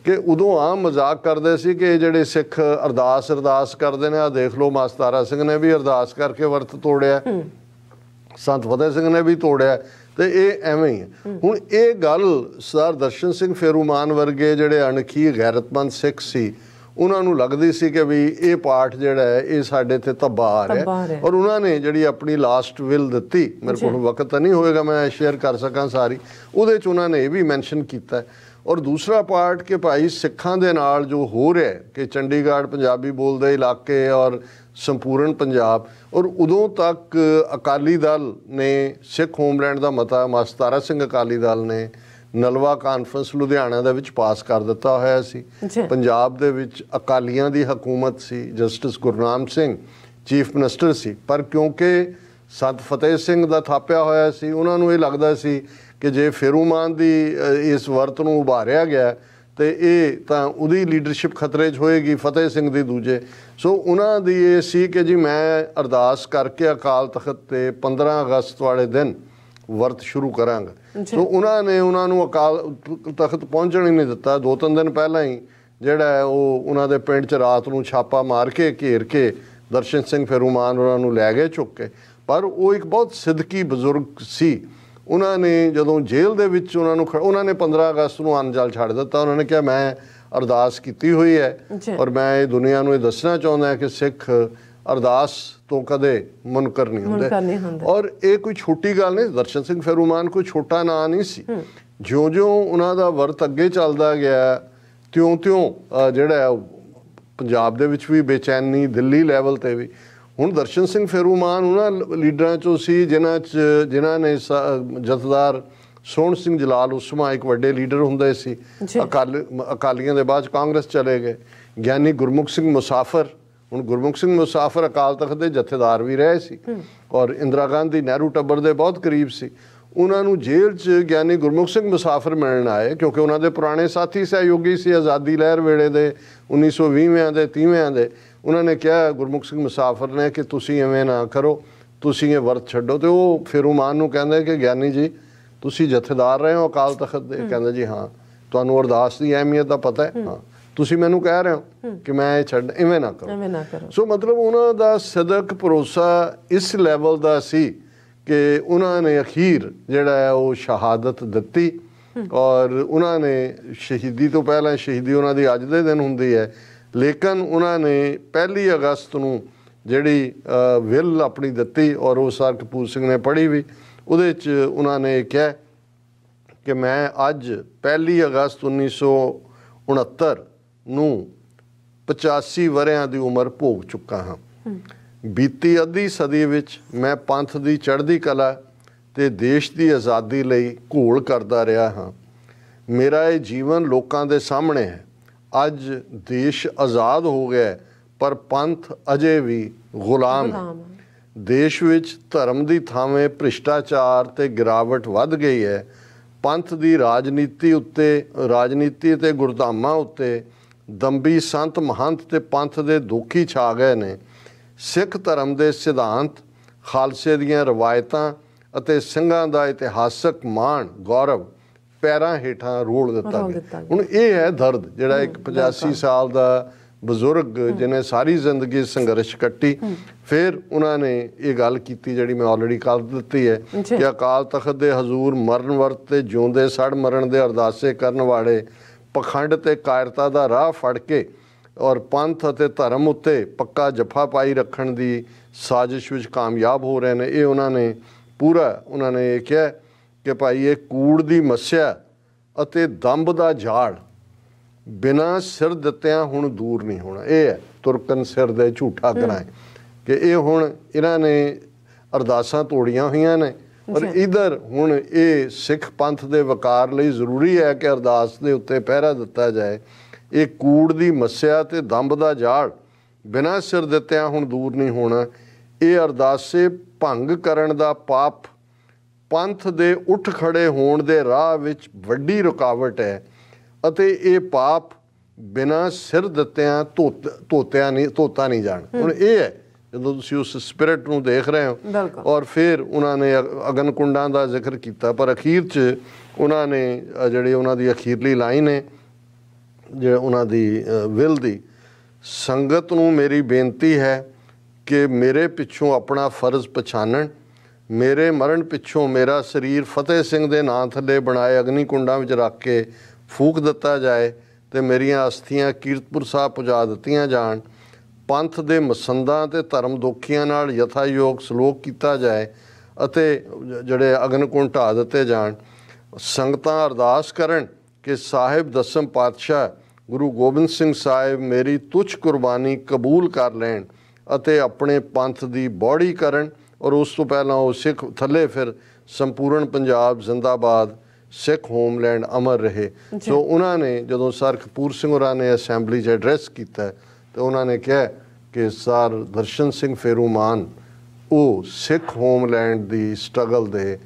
ਕਿ ਉਦੋਂ ਆਮ ਮਜ਼ਾਕ ਕਰਦੇ ਸੀ ਕਿ ਜਿਹੜੇ ਸਿੱਖ ਅਰਦਾਸ ਕਰਦੇ ਨੇ, ਆ ਦੇਖ ਲਓ ਮਾਸਤਾਰਾ ਸਿੰਘ ਨੇ ਵੀ ਅਰਦਾਸ ਕਰਕੇ ਵਰਤ ਤੋੜਿਆ, ਸੰਤ ਫਤਿਹ ਸਿੰਘ ਨੇ ਵੀ ਤੋੜਿਆ, ਤੇ ਇਹ ਐਵੇਂ ਹੀ ਹੈ। ਹੁਣ ਇਹ ਗੱਲ ਸਰਦਾਰ ਦਰਸ਼ਨ ਸਿੰਘ ਫੇਰੂਮਾਨ ਵਰਗੇ ਜਿਹੜੇ ਅਣਖੀ ਗੈਰਤਮੰਦ ਸਿੱਖ ਸੀ ਉਹਨਾਂ ਨੂੰ ਲੱਗਦੀ ਸੀ ਕਿ ਵੀ ਇਹ ਪਾਠ ਜਿਹੜਾ ਹੈ ਇਹ ਸਾਡੇ ਤੇ ਧੱਬਾ ਆ ਰਿਹਾ। ਔਰ ਉਹਨਾਂ ਨੇ ਜਿਹੜੀ ਆਪਣੀ ਲਾਸਟ ਵਿਲ ਦਿੱਤੀ, ਮੇਰੇ ਕੋਲ ਵਕਤ ਤਾਂ ਨਹੀਂ ਹੋਏਗਾ ਮੈਂ ਸ਼ੇਅਰ ਕਰ ਸਕਾਂ ਸਾਰੀ, ਉਹਦੇ 'ਚ ਉਹਨਾਂ ਨੇ ਇਹ ਵੀ ਮੈਂਸ਼ਨ ਕੀਤਾ। ਔਰ ਦੂਸਰਾ ਪਾਰਟ ਕਿ ਭਾਈ ਸਿੱਖਾਂ ਦੇ ਨਾਲ ਜੋ ਹੋ ਰਿਹਾ ਕਿ ਚੰਡੀਗੜ੍ਹ ਪੰਜਾਬੀ ਬੋਲਦੇ ਇਲਾਕੇ ਔਰ ਸੰਪੂਰਨ ਪੰਜਾਬ, ਔਰ ਉਦੋਂ ਤੱਕ ਅਕਾਲੀ ਦਲ ਨੇ ਸਿੱਖ ਹੋਮਲੈਂਡ ਦਾ ਮਤਾ ਮਾਸਤਾਰਾ ਸਿੰਘ ਅਕਾਲੀ ਦਲ ਨੇ ਨਲਵਾ ਕਾਨਫਰੰਸ ਲੁਧਿਆਣਾ ਦੇ ਵਿੱਚ ਪਾਸ ਕਰ ਦਿੱਤਾ ਹੋਇਆ ਸੀ। ਪੰਜਾਬ ਦੇ ਵਿੱਚ ਅਕਾਲੀਆਂ ਦੀ ਹਕੂਮਤ ਸੀ, justice Gurnam Singh chief minister ਸੀ, ਪਰ ਕਿਉਂਕਿ ਸੰਤ ਫਤਿਹ ਸਿੰਘ ਦਾ ਥਾਪਿਆ ਹੋਇਆ ਸੀ ਉਹਨਾਂ ਨੂੰ ਇਹ ਲੱਗਦਾ ਸੀ ਕਿ ਜੇ ਫੇਰੂਮਾਨ ਦੀ ਇਸ ਵਰਤ ਨੂੰ ਉਭਾਰਿਆ ਗਿਆ ਤੇ ਇਹ ਤਾਂ ਉਹਦੀ ਲੀਡਰਸ਼ਿਪ ਖਤਰੇ 'ਚ ਹੋਏਗੀ, ਫਤਿਹ ਸਿੰਘ ਦੀ ਦੂਜੇ। ਸੋ ਉਹਨਾਂ ਦੀ ਇਹ ਸੀ ਕਿ ਜੀ ਮੈਂ ਅਰਦਾਸ ਕਰਕੇ ਅਕਾਲ ਤਖਤ ਤੇ 15 ਅਗਸਤ ਵਾਲੇ ਦਿਨ ਵਰਤ ਸ਼ੁਰੂ ਕਰਾਂਗਾ। ਸੋ ਉਹਨਾਂ ਨੂੰ ਅਕਾਲ ਤਖਤ ਪਹੁੰਚਣ ਹੀ ਨਹੀਂ ਦਿੱਤਾ। 2-3 ਦਿਨ ਪਹਿਲਾਂ ਹੀ ਜਿਹੜਾ ਉਹ ਉਹਨਾਂ ਦੇ ਪਿੰਡ 'ਚ ਰਾਤ ਨੂੰ ਛਾਪਾ ਮਾਰ ਕੇ ਘੇਰ ਕੇ ਦਰਸ਼ਨ ਸਿੰਘ ਫੇਰੂਮਾਨ ਉਹਨਾਂ ਨੂੰ ਲੈ ਗਏ ਚੁੱਕ ਕੇ। ਪਰ ਉਹ ਇੱਕ ਬਹੁਤ ਸਿੱਧਕੀ ਬਜ਼ੁਰਗ ਸੀ। ਉਹਨਾਂ ਨੇ ਜਦੋਂ ਜੇਲ੍ਹ ਦੇ ਵਿੱਚ ਉਹਨਾਂ ਨੇ 15 ਅਗਸਤ ਨੂੰ ਅੰਨ-ਜਲ ਛੱਡ ਦਿੱਤਾ। ਉਹਨਾਂ ਨੇ ਕਿਹਾ ਮੈਂ ਅਰਦਾਸ ਕੀਤੀ ਹੋਈ ਹੈ ਔਰ ਮੈਂ ਇਹ ਦੁਨੀਆ ਨੂੰ ਇਹ ਦੱਸਣਾ ਚਾਹੁੰਦਾ ਕਿ ਸਿੱਖ ਅਰਦਾਸ ਤੋਂ ਕਦੇ ਮੁਨਕਰ ਨਹੀਂ ਹੁੰਦੇ। ਔਰ ਇਹ ਕੋਈ ਛੋਟੀ ਗੱਲ ਨਹੀਂ, ਦਰਸ਼ਨ ਸਿੰਘ ਫੇਰੂਮਾਨ ਕੋਈ ਛੋਟਾ ਨਾਂ ਨਹੀਂ ਸੀ। ਜਿਉਂ-ਜਿਉਂ ਉਹਨਾਂ ਦਾ ਵਰਤ ਅੱਗੇ ਚੱਲਦਾ ਗਿਆ ਤਿਉਂ ਜਿਹੜਾ ਪੰਜਾਬ ਦੇ ਵਿੱਚ ਵੀ ਬੇਚੈਨੀ, ਦਿੱਲੀ ਲੈਵਲ ਤੇ ਵੀ। ਹੁਣ ਦਰਸ਼ਨ ਸਿੰਘ ਫੇਰੂਮਾਨ ਉਹਨਾਂ ਲੀਡਰਾਂ 'ਚੋਂ ਸੀ ਜਿਨ੍ਹਾਂ ਨੇ ਜਥੇਦਾਰ ਸੋਹਣ ਸਿੰਘ ਜਲਾਲ ਉਸਮਾ ਇੱਕ ਵੱਡੇ ਲੀਡਰ ਹੁੰਦੇ ਸੀ। ਅਕਾਲੀਆਂ ਦੇ ਬਾਅਦ ਕਾਂਗਰਸ ਚਲੇ ਗਏ। ਗਿਆਨੀ ਗੁਰਮੁਖ ਸਿੰਘ ਮੁਸਾਫਰ, ਹੁਣ ਗੁਰਮੁਖ ਸਿੰਘ ਮੁਸਾਫਰ ਅਕਾਲ ਤਖਤ ਦੇ ਜਥੇਦਾਰ ਵੀ ਰਹੇ ਸੀ ਔਰ ਇੰਦਰਾ ਗਾਂਧੀ ਨਹਿਰੂ ਟੱਬਰ ਦੇ ਬਹੁਤ ਕਰੀਬ ਸੀ। ਉਹਨਾਂ ਨੂੰ ਜੇਲ੍ਹ 'ਚ ਗਿਆਨੀ ਗੁਰਮੁਖ ਸਿੰਘ ਮੁਸਾਫਰ ਮਿਲਣ ਆਏ ਕਿਉਂਕਿ ਉਹਨਾਂ ਦੇ ਪੁਰਾਣੇ ਸਾਥੀ ਸਹਿਯੋਗੀ ਸੀ ਆਜ਼ਾਦੀ ਲਹਿਰ ਵੇਲੇ ਦੇ 1920ਵਿਆਂ ਦੇ 30ਵਿਆਂ ਦੇ। ਉਹਨਾਂ ਨੇ ਕਿਹਾ ਗੁਰਮੁਖ ਸਿੰਘ ਮੁਸਾਫਰ ਨੇ ਕਿ ਤੁਸੀਂ ਐਵੇਂ ਨਾ ਕਰੋ, ਤੁਸੀਂ ਇਹ ਵਰਤ ਛੱਡੋ। ਤੇ ਉਹ ਫੇਰੂਮਾਨ ਨੂੰ ਕਹਿੰਦੇ ਕਿ ਗਿਆਨੀ ਜੀ ਤੁਸੀਂ ਜਥੇਦਾਰ ਰਹੇ ਹੋ ਅਕਾਲ ਤਖਤ ਦੇ? ਕਹਿੰਦੇ ਜੀ ਹਾਂ। ਤੁਹਾਨੂੰ ਅਰਦਾਸ ਦੀ ਅਹਿਮੀਅਤ ਦਾ ਪਤਾ ਹੈ? ਹਾਂ। ਤੁਸੀਂ ਮੈਨੂੰ ਕਹਿ ਰਹੇ ਹੋ ਕਿ ਮੈਂ ਇਹ ਛੱਡ, ਐਵੇਂ ਨਾ ਕਰੋ। ਸੋ ਮਤਲਬ ਉਹਨਾਂ ਦਾ ਸਦਕ ਭਰੋਸਾ ਇਸ ਲੈਵਲ ਦਾ ਸੀ ਕਿ ਉਹਨਾਂ ਨੇ ਅਖੀਰ ਜਿਹੜਾ ਹੈ ਉਹ ਸ਼ਹਾਦਤ ਦਿੱਤੀ। ਔਰ ਉਹਨਾਂ ਨੇ ਸ਼ਹੀਦੀ ਤੋਂ ਪਹਿਲਾਂ, ਸ਼ਹੀਦੀ ਉਹਨਾਂ ਦੀ ਅੱਜ ਦੇ ਦਿਨ ਹੁੰਦੀ ਹੈ, ਲੇਕਿਨ ਉਹਨਾਂ ਨੇ 1 ਅਗਸਤ ਨੂੰ ਜਿਹੜੀ ਵਿਲ ਆਪਣੀ ਦਿੱਤੀ ਔਰ ਉਹ ਸਰ ਕਪੂਰ ਸਿੰਘ ਨੇ ਪੜ੍ਹੀ ਵੀ, ਉਹਦੇ 'ਚ ਉਹਨਾਂ ਨੇ ਕਿਹਾ ਕਿ ਮੈਂ ਅੱਜ 1 ਅਗਸਤ 1969 ਨੂੰ 85 ਵਰ੍ਹਿਆਂ ਦੀ ਉਮਰ ਭੋਗ ਚੁੱਕਾ ਹਾਂ। ਬੀਤੀ ਅੱਧੀ ਸਦੀ ਵਿੱਚ ਮੈਂ ਪੰਥ ਦੀ ਚੜ੍ਹਦੀ ਕਲਾ ਤੇ ਦੇਸ਼ ਦੀ ਆਜ਼ਾਦੀ ਲਈ ਘੋਲ ਕਰਦਾ ਰਿਹਾ ਹਾਂ। ਮੇਰਾ ਇਹ ਜੀਵਨ ਲੋਕਾਂ ਦੇ ਸਾਹਮਣੇ ਹੈ। ਅੱਜ ਦੇਸ਼ ਆਜ਼ਾਦ ਹੋ ਗਿਆ ਪਰ ਪੰਥ ਅਜੇ ਵੀ ਗੁਲਾਮ ਹੈ। ਦੇਸ਼ ਵਿੱਚ ਧਰਮ ਦੀ ਥਾਵੇਂ ਭ੍ਰਿਸ਼ਟਾਚਾਰ ਤੇ ਗਿਰਾਵਟ ਵੱਧ ਗਈ ਹੈ। ਪੰਥ ਦੀ ਰਾਜਨੀਤੀ ਤੇ ਗੁਰਧਾਮਾਂ ਉੱਤੇ ਦੰਬੀ ਸੰਤ ਮਹੰਤ ਤੇ ਪੰਥ ਦੇ ਦੋਖੀ ਛਾ ਗਏ ਨੇ। ਸਿੱਖ ਧਰਮ ਦੇ ਸਿਧਾਂਤ, ਖਾਲਸੇ ਦੀਆਂ ਰਵਾਇਤਾਂ ਅਤੇ ਸਿੰਘਾਂ ਦਾ ਇਤਿਹਾਸਕ ਮਾਣ ਗੌਰਵ ਪੈਰਾਂ ਹੇਠਾਂ ਰੋੜ ਦਿੱਤਾ ਗਿਆ। ਹੁਣ ਇਹ ਹੈ ਦਰਦ ਜਿਹੜਾ ਇੱਕ 85 ਸਾਲ ਦਾ ਬਜ਼ੁਰਗ ਜਿਹਨੇ ਸਾਰੀ ਜ਼ਿੰਦਗੀ ਸੰਘਰਸ਼ ਕੱਟੀ। ਫਿਰ ਉਹਨਾਂ ਨੇ ਇਹ ਗੱਲ ਕੀਤੀ ਜਿਹੜੀ ਮੈਂ ਆਲਰੇਡੀ ਕਰ ਦਿੱਤੀ ਹੈ ਕਿ ਅਕਾਲ ਤਖਤ ਦੇ ਹਜ਼ੂਰ ਮਰਨ ਵਰਤ ਤੇ ਜਿਉਂਦੇ ਸੜ ਮਰਨ ਦੇ ਅਰਦਾਸੇ ਕਰਨ ਵਾਲੇ ਪਖੰਡ ਤੇ ਕਾਇਰਤਾ ਦਾ ਰਾਹ ਫੜ ਕੇ ਔਰ ਪੰਥ ਅਤੇ ਧਰਮ ਉੱਤੇ ਪੱਕਾ ਜੱਫਾ ਪਾਈ ਰੱਖਣ ਦੀ ਸਾਜ਼ਿਸ਼ ਵਿੱਚ ਕਾਮਯਾਬ ਹੋ ਰਹੇ ਨੇ। ਇਹ ਉਹਨਾਂ ਨੇ ਇਹ ਕਿਹਾ ਕਿ ਭਾਈ ਇਹ ਕੂੜ ਦੀ ਮੱਸਿਆ ਅਤੇ ਦੰਭ ਦਾ ਝਾੜ ਬਿਨਾਂ ਸਿਰ ਦਿੱਤਿਆਂ ਹੁਣ ਦੂਰ ਨਹੀਂ ਹੋਣਾ। ਇਹ ਹੈ ਤੁਰਕਨ ਸਿਰ ਦੇ ਝੂਠਾ ਗਰਾਏ ਕਿ ਇਹ ਹੁਣ ਇਹਨਾਂ ਨੇ ਅਰਦਾਸਾਂ ਤੋੜੀਆਂ ਹੋਈਆਂ ਨੇ। ਔਰ ਇਧਰ ਹੁਣ ਇਹ ਸਿੱਖ ਪੰਥ ਦੇ ਵਕਾਰ ਲਈ ਜ਼ਰੂਰੀ ਹੈ ਕਿ ਅਰਦਾਸ ਦੇ ਉੱਤੇ ਪਹਿਰਾ ਦਿੱਤਾ ਜਾਏ। ਇਹ ਕੂੜ ਦੀ ਮੱਸਿਆ ਤੇ ਦੰਭ ਦਾ ਝਾੜ ਬਿਨਾਂ ਸਿਰ ਦਿੱਤਿਆਂ ਹੁਣ ਦੂਰ ਨਹੀਂ ਹੋਣਾ। ਇਹ ਅਰਦਾਸੇ ਭੰਗ ਕਰਨ ਦਾ ਪਾਪ ਪੰਥ ਦੇ ਉੱਠ ਖੜੇ ਹੋਣ ਦੇ ਰਾਹ ਵਿੱਚ ਵੱਡੀ ਰੁਕਾਵਟ ਹੈ ਅਤੇ ਇਹ ਪਾਪ ਬਿਨਾਂ ਸਿਰ ਦਿੱਤਿਆਂ ਧੋਤਾ ਨਹੀਂ ਜਾਣ। ਹੁਣ ਇਹ ਹੈ ਜਦੋਂ ਤੁਸੀਂ ਉਸ ਸਪਿਰਿਟ ਨੂੰ ਦੇਖ ਰਹੇ ਹੋ। ਔਰ ਫਿਰ ਉਹਨਾਂ ਨੇ ਅਗਨ ਕੁੰਡਾਂ ਦਾ ਜ਼ਿਕਰ ਕੀਤਾ ਪਰ ਅਖੀਰ 'ਚ ਉਹਨਾਂ ਨੇ ਜਿਹੜੀ ਉਹਨਾਂ ਦੀ ਅਖੀਰਲੀ ਲਾਈਨ ਹੈ ਜਿਹੜਾ ਉਹਨਾਂ ਦੀ ਵਿਲ ਦੀ, ਸੰਗਤ ਨੂੰ ਮੇਰੀ ਬੇਨਤੀ ਹੈ ਕਿ ਮੇਰੇ ਪਿੱਛੋਂ ਆਪਣਾ ਫਰਜ਼ ਪਛਾਣਨ। ਮੇਰੇ ਮਰਨ ਪਿੱਛੋਂ ਮੇਰਾ ਸਰੀਰ ਫਤਿਹ ਸਿੰਘ ਦੇ ਨਾਂ ਥੱਲੇ ਬਣਾਏ ਅਗਨੀ ਕੁੰਡਾਂ ਵਿੱਚ ਰੱਖ ਕੇ ਫੂਕ ਦਿੱਤਾ ਜਾਏ ਤੇ ਮੇਰੀਆਂ ਅਸਥੀਆਂ ਕੀਰਤਪੁਰ ਸਾਹਿਬ ਪਹੁੰਚਾ ਦਿੱਤੀਆਂ ਜਾਣ। ਪੰਥ ਦੇ ਮਸੰਦਾਂ ਤੇ ਧਰਮ ਦੋਖੀਆਂ ਨਾਲ ਯਥਾਯੋਗ ਸਲੂਕ ਕੀਤਾ ਜਾਏ ਅਤੇ ਜਿਹੜੇ ਅਗਨ ਕੁੰਡ ਢਾਹ ਦਿੱਤੇ ਜਾਣ। ਸੰਗਤਾਂ ਅਰਦਾਸ ਕਰਨ ਕਿ ਸਾਹਿਬ ਦਸਮ ਪਾਤਸ਼ਾਹ ਗੁਰੂ ਗੋਬਿੰਦ ਸਿੰਘ ਸਾਹਿਬ ਮੇਰੀ ਤੁੱਛ ਕੁਰਬਾਨੀ ਕਬੂਲ ਕਰ ਲੈਣ ਅਤੇ ਆਪਣੇ ਪੰਥ ਦੀ ਬੌੜੀ ਕਰਨ। ਔਰ ਉਸ ਤੋਂ ਪਹਿਲਾਂ ਉਹ ਸਿੱਖ ਥੱਲੇ ਫਿਰ ਸੰਪੂਰਨ ਪੰਜਾਬ ਜ਼ਿੰਦਾਬਾਦ, ਸਿੱਖ ਹੋਮਲੈਂਡ ਅਮਰ ਰਹੇ। ਸੋ ਉਹਨਾਂ ਨੇ ਜਦੋਂ ਸਰ ਕਪੂਰ ਸਿੰਘ ਹੋਰਾਂ ਨੇ ਅਸੈਂਬਲੀ 'ਚ ਐਡਰੈਸ ਕੀਤਾ ਤੇ ਉਹਨਾਂ ਨੇ ਕਿਹਾ ਕਿ ਸਰ ਦਰਸ਼ਨ ਸਿੰਘ ਫੇਰੂਮਾਨ ਉਹ ਸਿੱਖ ਹੋਮਲੈਂਡ ਦੀ ਸਟਰਗਲ ਦੇ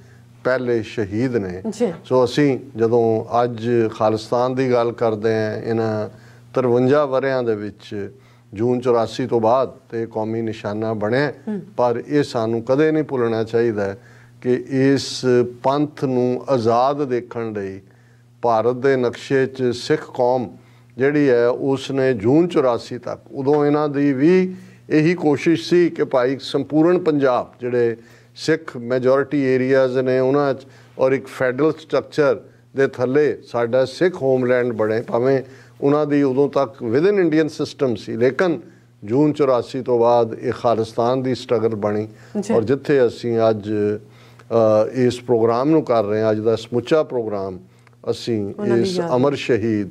ਪਹਿਲੇ ਸ਼ਹੀਦ ਨੇ। ਸੋ ਅਸੀਂ ਜਦੋਂ ਅੱਜ ਖਾਲਿਸਤਾਨ ਦੀ ਗੱਲ ਕਰਦੇ ਹਾਂ ਇਹਨਾਂ 53 ਵਰ੍ਹਿਆਂ ਦੇ ਵਿੱਚ ਜੂਨ 84 ਤੋਂ ਬਾਅਦ ਤੇ ਕੌਮੀ ਨਿਸ਼ਾਨਾ ਬਣਿਆ, ਪਰ ਇਹ ਸਾਨੂੰ ਕਦੇ ਨਹੀਂ ਭੁੱਲਣਾ ਚਾਹੀਦਾ ਕਿ ਇਸ ਪੰਥ ਨੂੰ ਆਜ਼ਾਦ ਦੇਖਣ ਲਈ ਭਾਰਤ ਦੇ ਨਕਸ਼ੇ 'ਚ ਸਿੱਖ ਕੌਮ ਜਿਹੜੀ ਹੈ ਉਸ ਨੇ ਜੂਨ 84 ਤੱਕ ਉਦੋਂ ਇਹਨਾਂ ਦੀ ਵੀ ਇਹੀ ਕੋਸ਼ਿਸ਼ ਸੀ ਕਿ ਭਾਈ ਸੰਪੂਰਨ ਪੰਜਾਬ ਜਿਹੜੇ ਸਿੱਖ ਮੈਜੋਰਿਟੀ ਏਰੀਆਜ਼ ਨੇ ਉਹਨਾਂ 'ਚ ਔਰ ਇੱਕ ਫੈਡਰਲ ਸਟਰਕਚਰ ਦੇ ਥੱਲੇ ਸਾਡਾ ਸਿੱਖ ਹੋਮਲੈਂਡ ਬਣੇ। ਭਾਵੇਂ ਉਹਨਾਂ ਦੀ ਉਦੋਂ ਤੱਕ ਵਿਦਨ ਇੰਡੀਅਨ ਸਿਸਟਮ ਸੀ ਲੇਕਿਨ ਜੂਨ 84 ਤੋਂ ਬਾਅਦ ਇਹ ਖਾਲਿਸਤਾਨ ਦੀ ਸਟਰਗਲ ਬਣੀ। ਔਰ ਜਿੱਥੇ ਅਸੀਂ ਅੱਜ ਇਸ ਪ੍ਰੋਗਰਾਮ ਨੂੰ ਕਰ ਰਹੇ ਹਾਂ, ਅੱਜ ਦਾ ਸਮੁੱਚਾ ਪ੍ਰੋਗਰਾਮ ਅਸੀਂ ਇਸ ਅਮਰ ਸ਼ਹੀਦ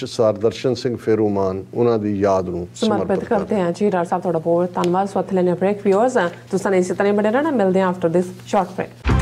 ਸਰ ਦਰਸ਼ਨ ਸਿੰਘ ਫੇਰੂਮਾਨ ਉਹਨਾਂ ਦੀ ਯਾਦ ਨੂੰ ਸਮਰਪਿਤ ਕਰਦੇ ਹਾਂ। ਜੀ ਡਾਕਟਰ ਸਾਹਿਬ ਤੁਹਾਡਾ ਬਹੁਤ ਧੰਨਵਾਦ। ਸਵਾਗਤ ਲੈਣੇ ਬ੍ਰੇਕ ਵਿਊਅਰਸ ਤੁਸੀਂ ਇਸੇ ਤਰ੍ਹਾਂ ਬਣੇ ਰਹਿਣਾ। ਮਿਲਦੇ ਹਾਂ ਆਫਟਰ ਦਿਸ ਸ਼ਾਰਟ ਬ੍ਰੇਕ।